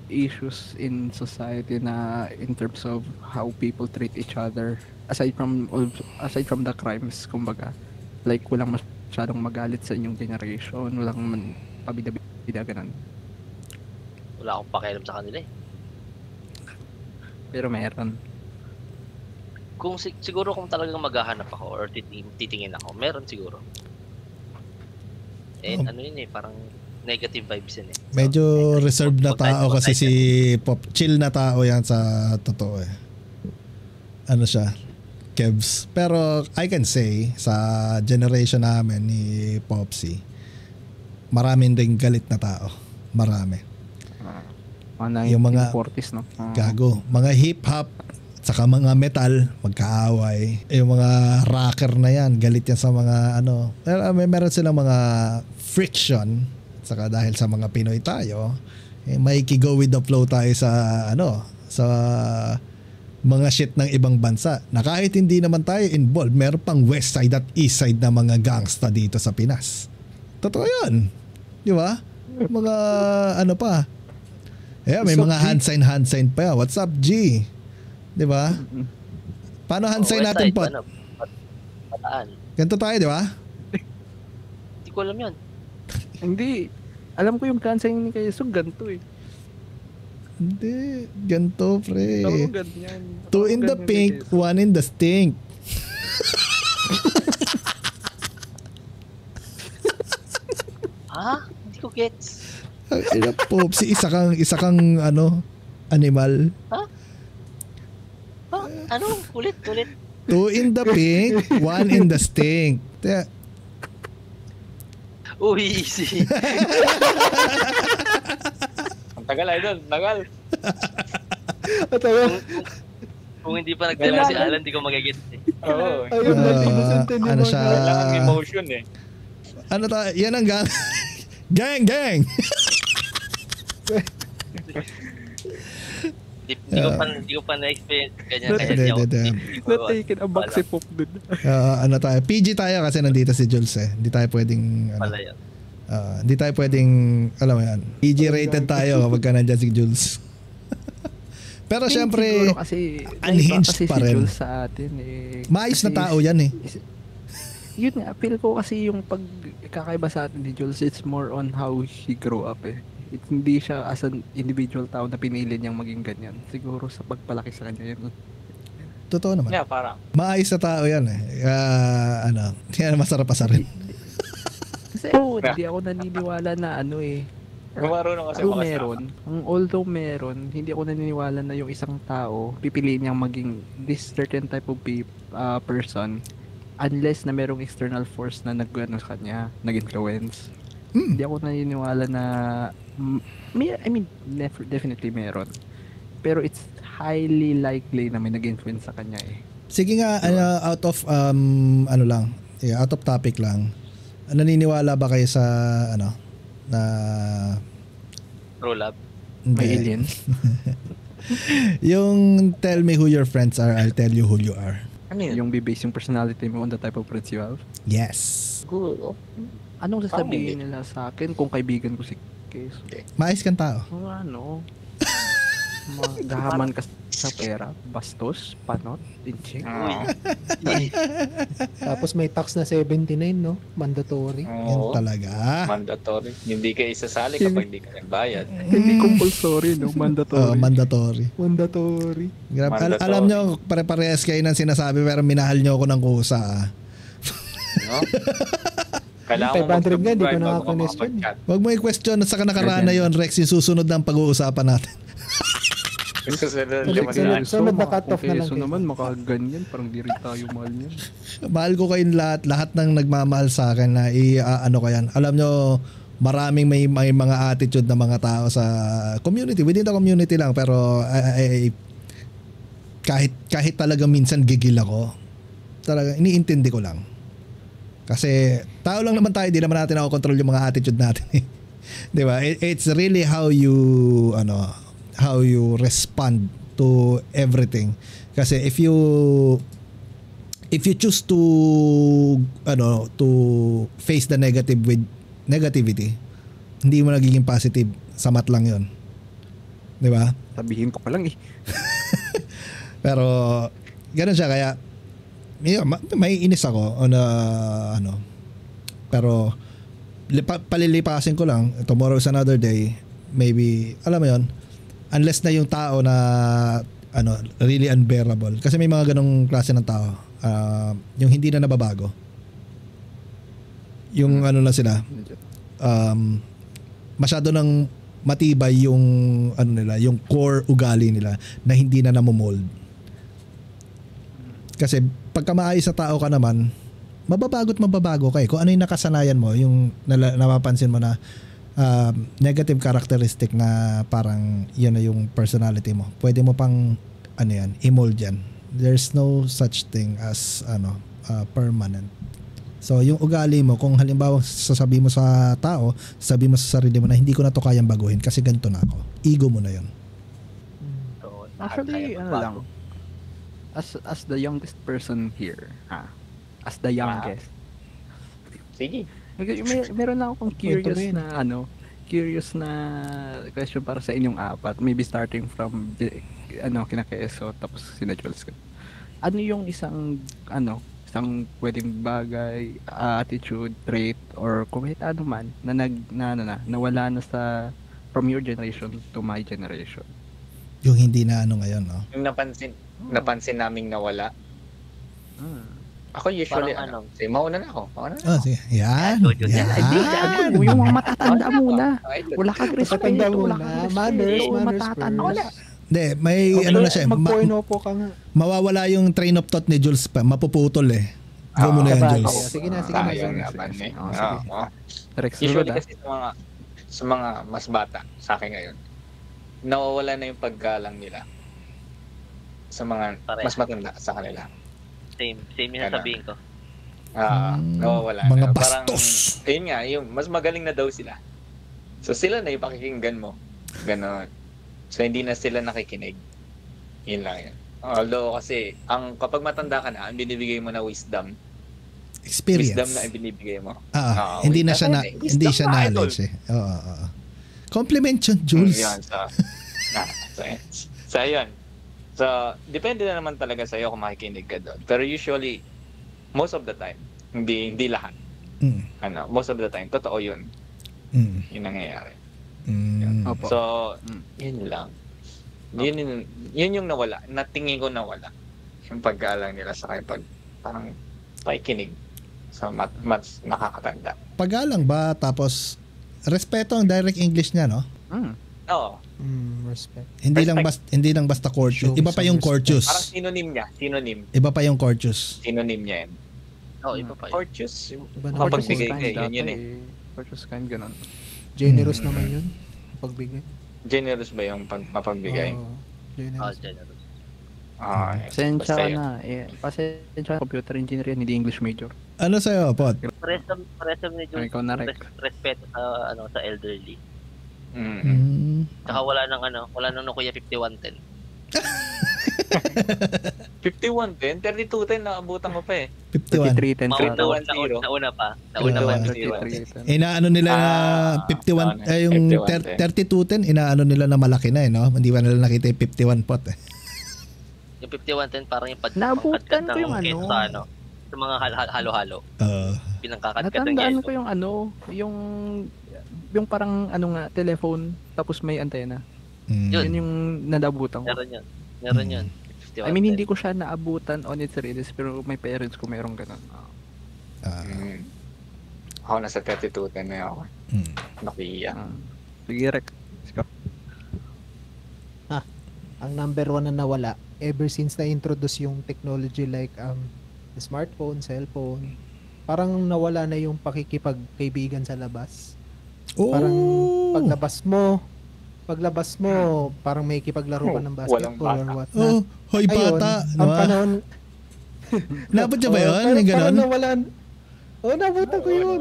issues in society na in terms of how people treat each other aside from the crimes, kumbaga, like walang masyadong magalit sa inyong generation, walang pabida-bida ganun. Wala akong pakialam sa kanila pero meron. Kung siguro kung talagang maghahanap ako or titingin ako, meron siguro. Parang negative vibes yun So, medyo reserved na tao kasi si Pop. Chill na tao yan sa totoo siya, Kevs. Pero I can say, sa generation namin ni Popsy, maraming ding galit na tao. Marami. Yung mga 40s, no? Gago. Mga hip-hop, saka mga metal, magkaaway. Yung mga rocker na yan, galit yan sa mga meron silang mga friction. Saka dahil sa mga Pinoy tayo, may go with the flow tayo sa sa mga shit ng ibang bansa. Na kahit hindi naman tayo involved, meron pang west side at east side na mga gangsta dito sa Pinas. Totoo 'yun. Di ba? Mga pa. May mga hand sign pa. What's up, G? Di ba? Paano hand sign natin, Pot? Pataan. Ganito tayo, di ba? Hindi ko alam 'yun. Hindi. Alam ko yung cancer ni kayo. So, ganito Hindi. Ganito, pre. Oo, ganyan. 2 in the pink, 1 in the stink. Hindi ko gets. Popsi, isa kang animal. Ulit. 2 in the pink, 1 in the stink. Easy. Ang tagal, idol. Tagal. Kung hindi pa nagdala si Alan, hindi ko magigit eh. Oo. Ayun, ano siya? Kailangan emotion eh. Ano ta? Yan ang gang. Gang! Hindi ko pa na-experience ganyan. Na-taken aback si Pop dun. Ano tayo? PG tayo kasi nandito si Jules eh. Hindi tayo pwedeng hindi tayo pwedeng alam mo yan. PG rated tayo kapag nandyan si Jules. Pero syempre kasi unhinged pa si rin. Jules sa atin eh. Maayos na tao yan eh. Yun nga, feel ko kasi yung pagkakaiba sa atin ni Jules, it's more on how he grew up eh. Hindi siya as an individual tao na pinili niyang maging ganyan. Siguro sa pagpalaki sa kanya yun. Totoo naman. Yeah, parang. Maayos na tao yan eh. Yan masarap pa sa rin. Kasi hindi ako naniniwala na Marunong kasi although meron, hindi ako naniniwala na yung isang tao pipiliin niyang maging this certain type of person unless na merong external force na sa kanya, nag-influence. Hindi ako naniniwala na definitely meron. Pero it's highly likely na may nag-influence sa kanya eh. Sige nga, out of out of topic lang. Naniniwala ba kayo sa na True love? May aliens? Yung tell me who your friends are, I'll tell you who you are. Yung bibase yung personality mo on the type of friends you have? Yes. Cool. Anong sasabihin nila sa akin kung kaibigan ko si Case? Maayos kang tao. Magahaman ka sa pera, bastos, panot, inchik. Tapos may tax na 79, no? Mandatory. Yan talaga. Mandatory. Hindi ka isasali kapag hindi ka nagbayad. Hindi compulsory, no? Mandatory. Mandatory. Grabe. Alam nyo, pare-parehas kayo ng sinasabi pero minahal nyo ako ng kusa. No? Kailangan 500 nga, di ko nakaka-question. Huwag mo i-question sa nakaraan na yun, Rex, yung susunod ng pag-uusapan natin. Sunod na cut off na lang. Keso naman, makaganyan. Parang di rin tayo mahal niyan. Mahal ko kayong lahat ng nagmamahal sa akin na ko yan. Alam nyo, maraming may mga attitude na mga tao sa community. Within the community lang. Pero kahit talaga minsan gigil ako, talaga iniintindi ko lang. Kasi tao lang naman tayo, di naman natin control yung mga attitude natin. Di ba? It's really how you respond to everything. Kasi if you choose to face the negative with negativity, hindi mo nagiging positive, samat lang 'yon. 'Di ba? Sabihin ko pa lang eh. Pero ganoon siya, kaya may inis ako pero palilipasin ko lang, tomorrow is another day, maybe alam mo 'yon. Unless na yung tao na really unbearable. Kasi may mga ganong klase ng tao. Yung hindi na nababago. Yung na sila. Masyado nang matibay yung yung core ugali nila na hindi na namomold. Kasi pagka maayos na tao ka naman, mababago ka eh. Kung ano yung nakasanayan mo, yung napapansin mo na negative characteristic na parang yun na yung personality mo, pwede mo pang i-mold yan. There's no such thing as permanent. So yung ugali mo, kung halimbawa sasabihin mo sa tao, sabihin mo sa sarili mo na hindi ko na to kayang baguhin kasi ganito na ako, ego mo na yun. So, actually lang, as the youngest person here, as the youngest, sige. Meron lang akong curious na question para sa inyong apat. Maybe starting from kina Keso tapos sina Jules. Ano yung isang pwedeng bagay, attitude, trait or kahit ano man na nawala na from your generation to my generation? Yung hindi na ngayon, no? Yung napansin naming nawala. Ako usually, mauna na ako. Sige. Yan. Yung mga matatanda muna. Wala kang respeto. Wala kang Manners matatanda. Hindi, may na siya. Magpo-inopo ka nga. Mawawala yung train of thought ni Jules pa. Mapuputol eh. Go mo na yan, Jules. Sige na. Usually kasi sa mga mas bata, sa akin ngayon, nawawala na yung paggalang nila. sa mga mas matanda sa kanila. Same yung sasabihin ko. Nawawala. Mga Parang, bastos. ayun nga, yung mas magaling na daw sila. So sila na yung pakikinggan mo. Ganon. So hindi na sila nakikinig. Yun lang yan. Although kasi, kapag matanda ka na, ang binibigay mo na wisdom. Experience. Wisdom na ibinibigay mo. Hindi na siya hindi siya knowledge eh. Oo. Compliment yun, Jules. So, yun. So, depende na naman talaga sa'yo kung makikinig ka doon. Pero usually, most of the time, hindi lahat. Most of the time, totoo yun. Yun nangyayari. So, yun lang. Yun yung nawala. Natingin ko nawala. Yung pag-aalang nila sa kayo parang pakikinig sa mas nakakatanda. Pag-aalang ba tapos respeto ang direct English niya, no? Oo. Respect. Hindi lang basta courteous. Iba pa yung courteous. Parang synonym. Iba pa yung courteous. Synonym niya yan. Iba pa yun. Courteous. Mapagbigay ka, yun eh. Courteous kind, ganun. Generous naman yun. Pagbigay. Generous ba yung mapagbigay? Generous. Generous. Pasensya ka na. Pasensya ka, computer engineer yan, hindi English major. Ano sa'yo, Pot? Paresam ni Jules. Ikaw na, Rek. Respeto sa elderly. Tsaka wala nang Nokia 5110. 5110? 3210 naabutan ko pa eh. 51. 5310. Nauna pa. Inaano nila na 51 yung 3210 inaano nila na malaki na eh, no? Hindi ba nila nakita yung 51 pot eh. Yung 5110 parang yung Nabutan ko yung sa mga halo-halo. Pinangkakatkat ng natandaan ko yung yung parang telephone tapos may antena. Yun yung nadabutan ko. Meron yun. I mean, hindi ko siya naabutan on its release pero may parents ko merong ganun. Ako nasa 3210 na ako. Nokia. Sige, Rek. Ang number one na nawala ever since na-introduce yung technology like the smartphone, cellphone, parang nawala na yung pakikipagkaibigan sa labas. Parang paglabas mo, parang may kipaglaro ka ng basketball or what na. Hoy bata. Ang panahon. Nabot niya ba yun? Yung gano'n? Nabutan ko yun.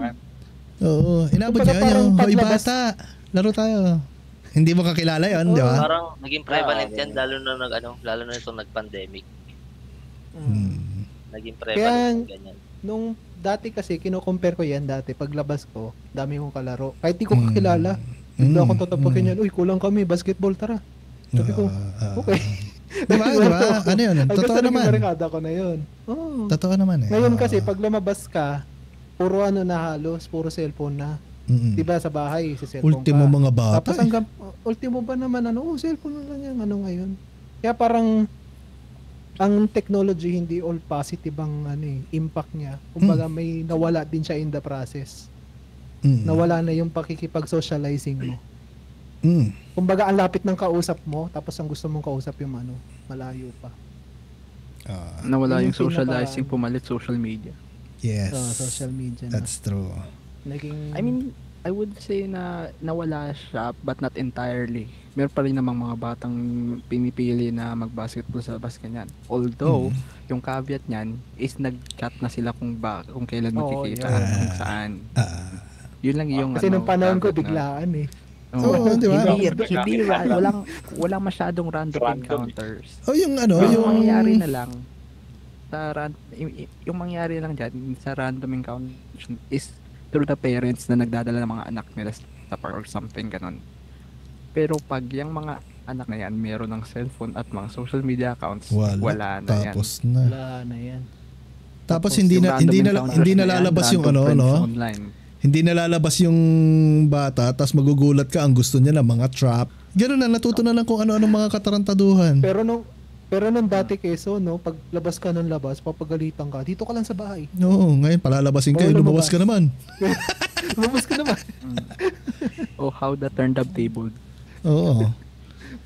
Oo, inabot niya yung hoy bata. Laro tayo. Hindi mo kakilala yun, di ba? Parang naging prevalent yan lalo na itong nag-pandemic. Naging prevalent ganyan. Nung dati kasi, kino-compare ko yan dati. Paglabas ko, dami kong kalaro. Kahit di ko kakilala. Bigla akong tatapakin yan. Uy, kulang kami. Basketball, tara. Sabi ko, okay. Diba? Ano yun? Totoo naman. Barikada ko na yun. Totoo naman eh. Ngayon kasi, pag lumabas ka, puro na halos, puro cellphone na. Diba sa bahay, sa cellphone Ultimo ka. mga bata. Tapos hanggang, ultimo ba naman, cellphone na lang yan, ngayon. Kaya parang, ang technology hindi all positive ang impact niya. Kumbaga may nawala din siya in the process. Nawala na yung pakikipag-socializing mo. Kumbaga ang lapit ng kausap mo tapos ang gusto mong kausap yung malayo pa. Nawala yung socializing, pumalit social media. Yes. Social media na. That's true. I mean, I would say na nawala siya but not entirely. Meron pa rin namang mga batang pinipili na mag-basketball sa labas ganyan. Although, yung caveat niyan is nag-chat na sila kung kailan magkikita, kung saan. Yun lang yung kasi nung panahon ko biglaan eh. Di ba? Hindi walang masyadong random encounters. Yung yung mangyayari na lang yung mangyayari lang diyan sa random encounters is through the parents na nagdadala ng mga anak nila sa park or something ganon. Pero pag yung mga anak na yan meron ng cellphone at mga social media accounts, wala na yan. Wala na yan. Tapos hindi na lalabas yung hindi nalalabas yung bata tapos magugulat ka ang gusto niya ng mga trap. Ganoon na natuto na lang kung ano-ano mga katarantaduhan. Pero nung dati keso, pag labas ka ng labas, papagalitan ka, dito ka lang sa bahay. Oo, ngayon palalabasin ka, lumabas ka naman. Lumabas ka naman. How the turned up table. Oo.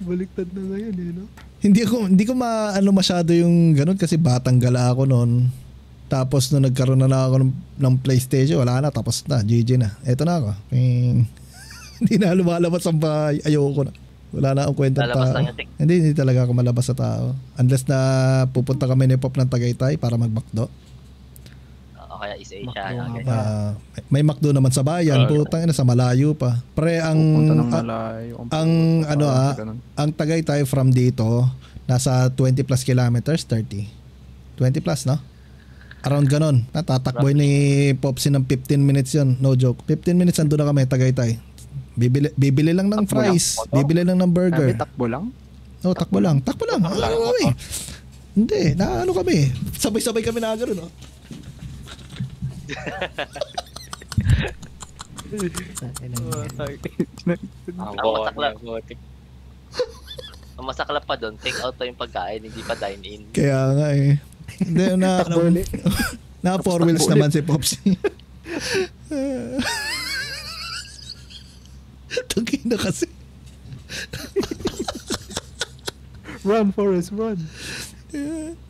Baliktad na ngayon no? Hindi ko masyado yung ganun kasi batang gala ako noon. Tapos nung nagkaroon na ako ng PlayStation, wala na, tapos na, GG na. Eto na ako. Hindi na lumalabas ang bahay, ayoko na. Wala na akong kwenta Lalabas tao. lang yung Hindi talaga ako malabas sa tao. Unless na pupunta kami ni Pop ng Tagaytay para mag-McDo. O kaya East Asia. May McDo naman sa bayan. Putang ina, sa malayo pa. Pre, ang ang Tagaytay from dito, nasa 20 plus kilometers, 30. 20 plus, no? Around ganon. Natatakboy ni Popsi ng 15 minutes yun. No joke. 15 minutes nandun na kami, Tagaytay. Bibili lang ng fries. Bibili lang ng burger. Takbo lang? No, takbo lang. Takbo lang. Hindi, naano kami. Sabay-sabay kami na agad, no? Ang masaklap pa doon, take out to yung pagkain, hindi pa dine in. Kaya nga eh. Hindi, na 4 wheels naman si Popsi. Tangin na kasi. Run, Forrest, run.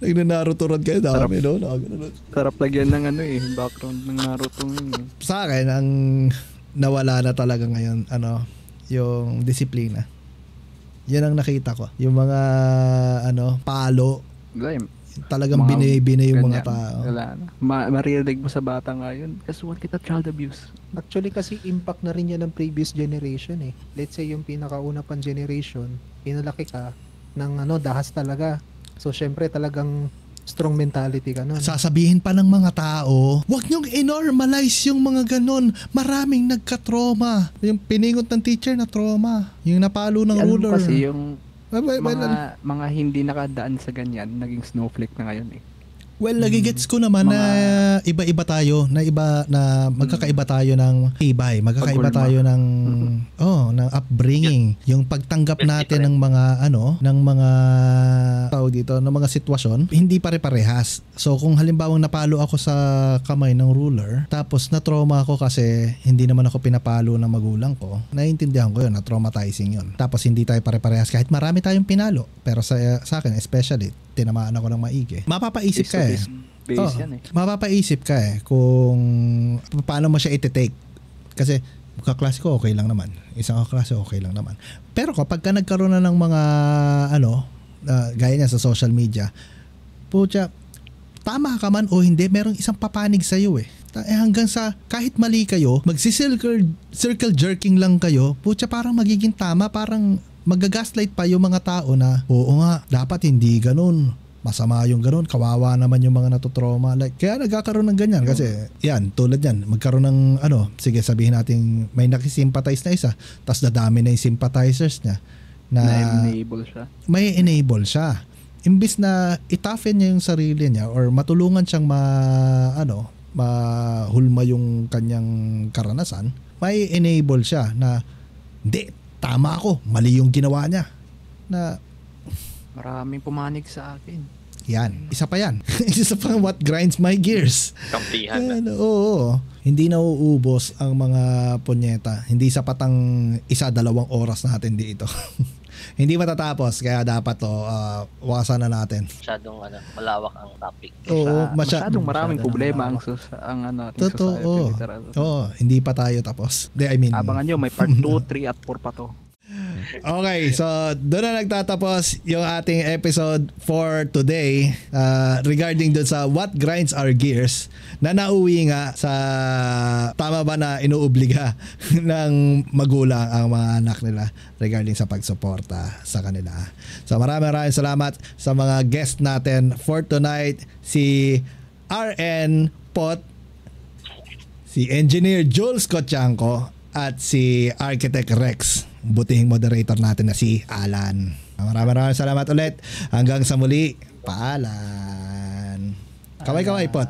Naruto run kayo dami, no? Sarap lagyan ng background ng Naruto ngayon. Sa akin, ang nawala na talaga ngayon, yung disiplina. Yan ang nakita ko. Yung mga, palo. Talagang binibina yung mga tao. Wala na. Marinig mo sa bata ngayon. Kasuhan kita child abuse. Actually kasi impact na rin yan ng previous generation eh. Let's say yung pinakauna pang generation, pinalaki ka ng dahas talaga. So syempre talagang strong mentality ka nun. Sasabihin pa ng mga tao, wag niyong i-normalize yung mga ganon. Maraming nagka-trauma. Yung piningot ng teacher na trauma. Yung napalo ng ruler. Kasi yung mga hindi nakadaan sa ganyan, naging snowflake na ngayon eh. Well, nagigets ko naman na iba-iba tayo, na magkakaiba tayo ng tibay, magkakaiba tayo ng ng upbringing, yung pagtanggap natin ng mga ng mga tao dito, ng mga sitwasyon, hindi pare-parehas. So kung halimbawang napalo ako sa kamay ng ruler, tapos na-trauma ako kasi hindi naman ako pinapalo ng magulang ko, naiintindihan ko yun, na-traumatizing yun. Tapos hindi tayo pare-parehas kahit marami tayong pinalo, pero sa akin especially, tinamaan ako ng maigi. Mapapaisip ka eh. Mapapaisip ka eh kung paano mo siya iti-take. Kasi kaklase ko okay lang naman. Isang kaklase okay lang naman. Pero kapag ka nagkaroon na ng mga gaya niya sa social media, putya, tama ka man o hindi, merong isang papanig sa iyo eh. Hanggang sa kahit mali kayo, circle jerking lang kayo, putya parang magiging tama, parang magagaslight pa yung mga tao na oo nga, dapat hindi ganun. Masama yung ganun, kawawa naman yung mga natutrauma. Like, kaya nagkakaroon ng ganyan kasi yan, tulad yan, magkaroon ng sige sabihin natin may nakisimpathize na isa, tapos dadami na yung sympathizers niya na enable siya. May enable siya. Imbis na itoughen niya yung sarili niya or matulungan siyang mahulma yung kanyang karanasan, may enable siya na hindi, tama ako, mali yung ginawa niya. Na maraming pumanig sa akin. Yan, isa pa yan. Isa pa what grinds my gears. Kampihan na. Oo. Hindi nauubos ang mga punyeta. Hindi sapat ang 1-2 oras natin dito. Hindi matatapos, kaya dapat wasan na natin. Masyadong malawak ang topic. Oo, masyadong maraming problema ang totoo. Oo, hindi pa tayo tapos. Abangan nyo, may part 2, 3 at 4 pa to. Okay, so doon na nagtatapos yung ating episode for today regarding doon sa what grinds our gears na nauwi nga sa tama ba na inuobliga ng magulang ang mga anak nila regarding sa pagsuporta sa kanila. So maraming salamat sa mga guest natin for tonight, si RN Pot, si Engineer Jules Cochanco, at si Architect Rex, butihing moderator natin na si Alan. Maraming salamat ulit. Hanggang sa muli. Paalam. Kaway-kaway, Pot.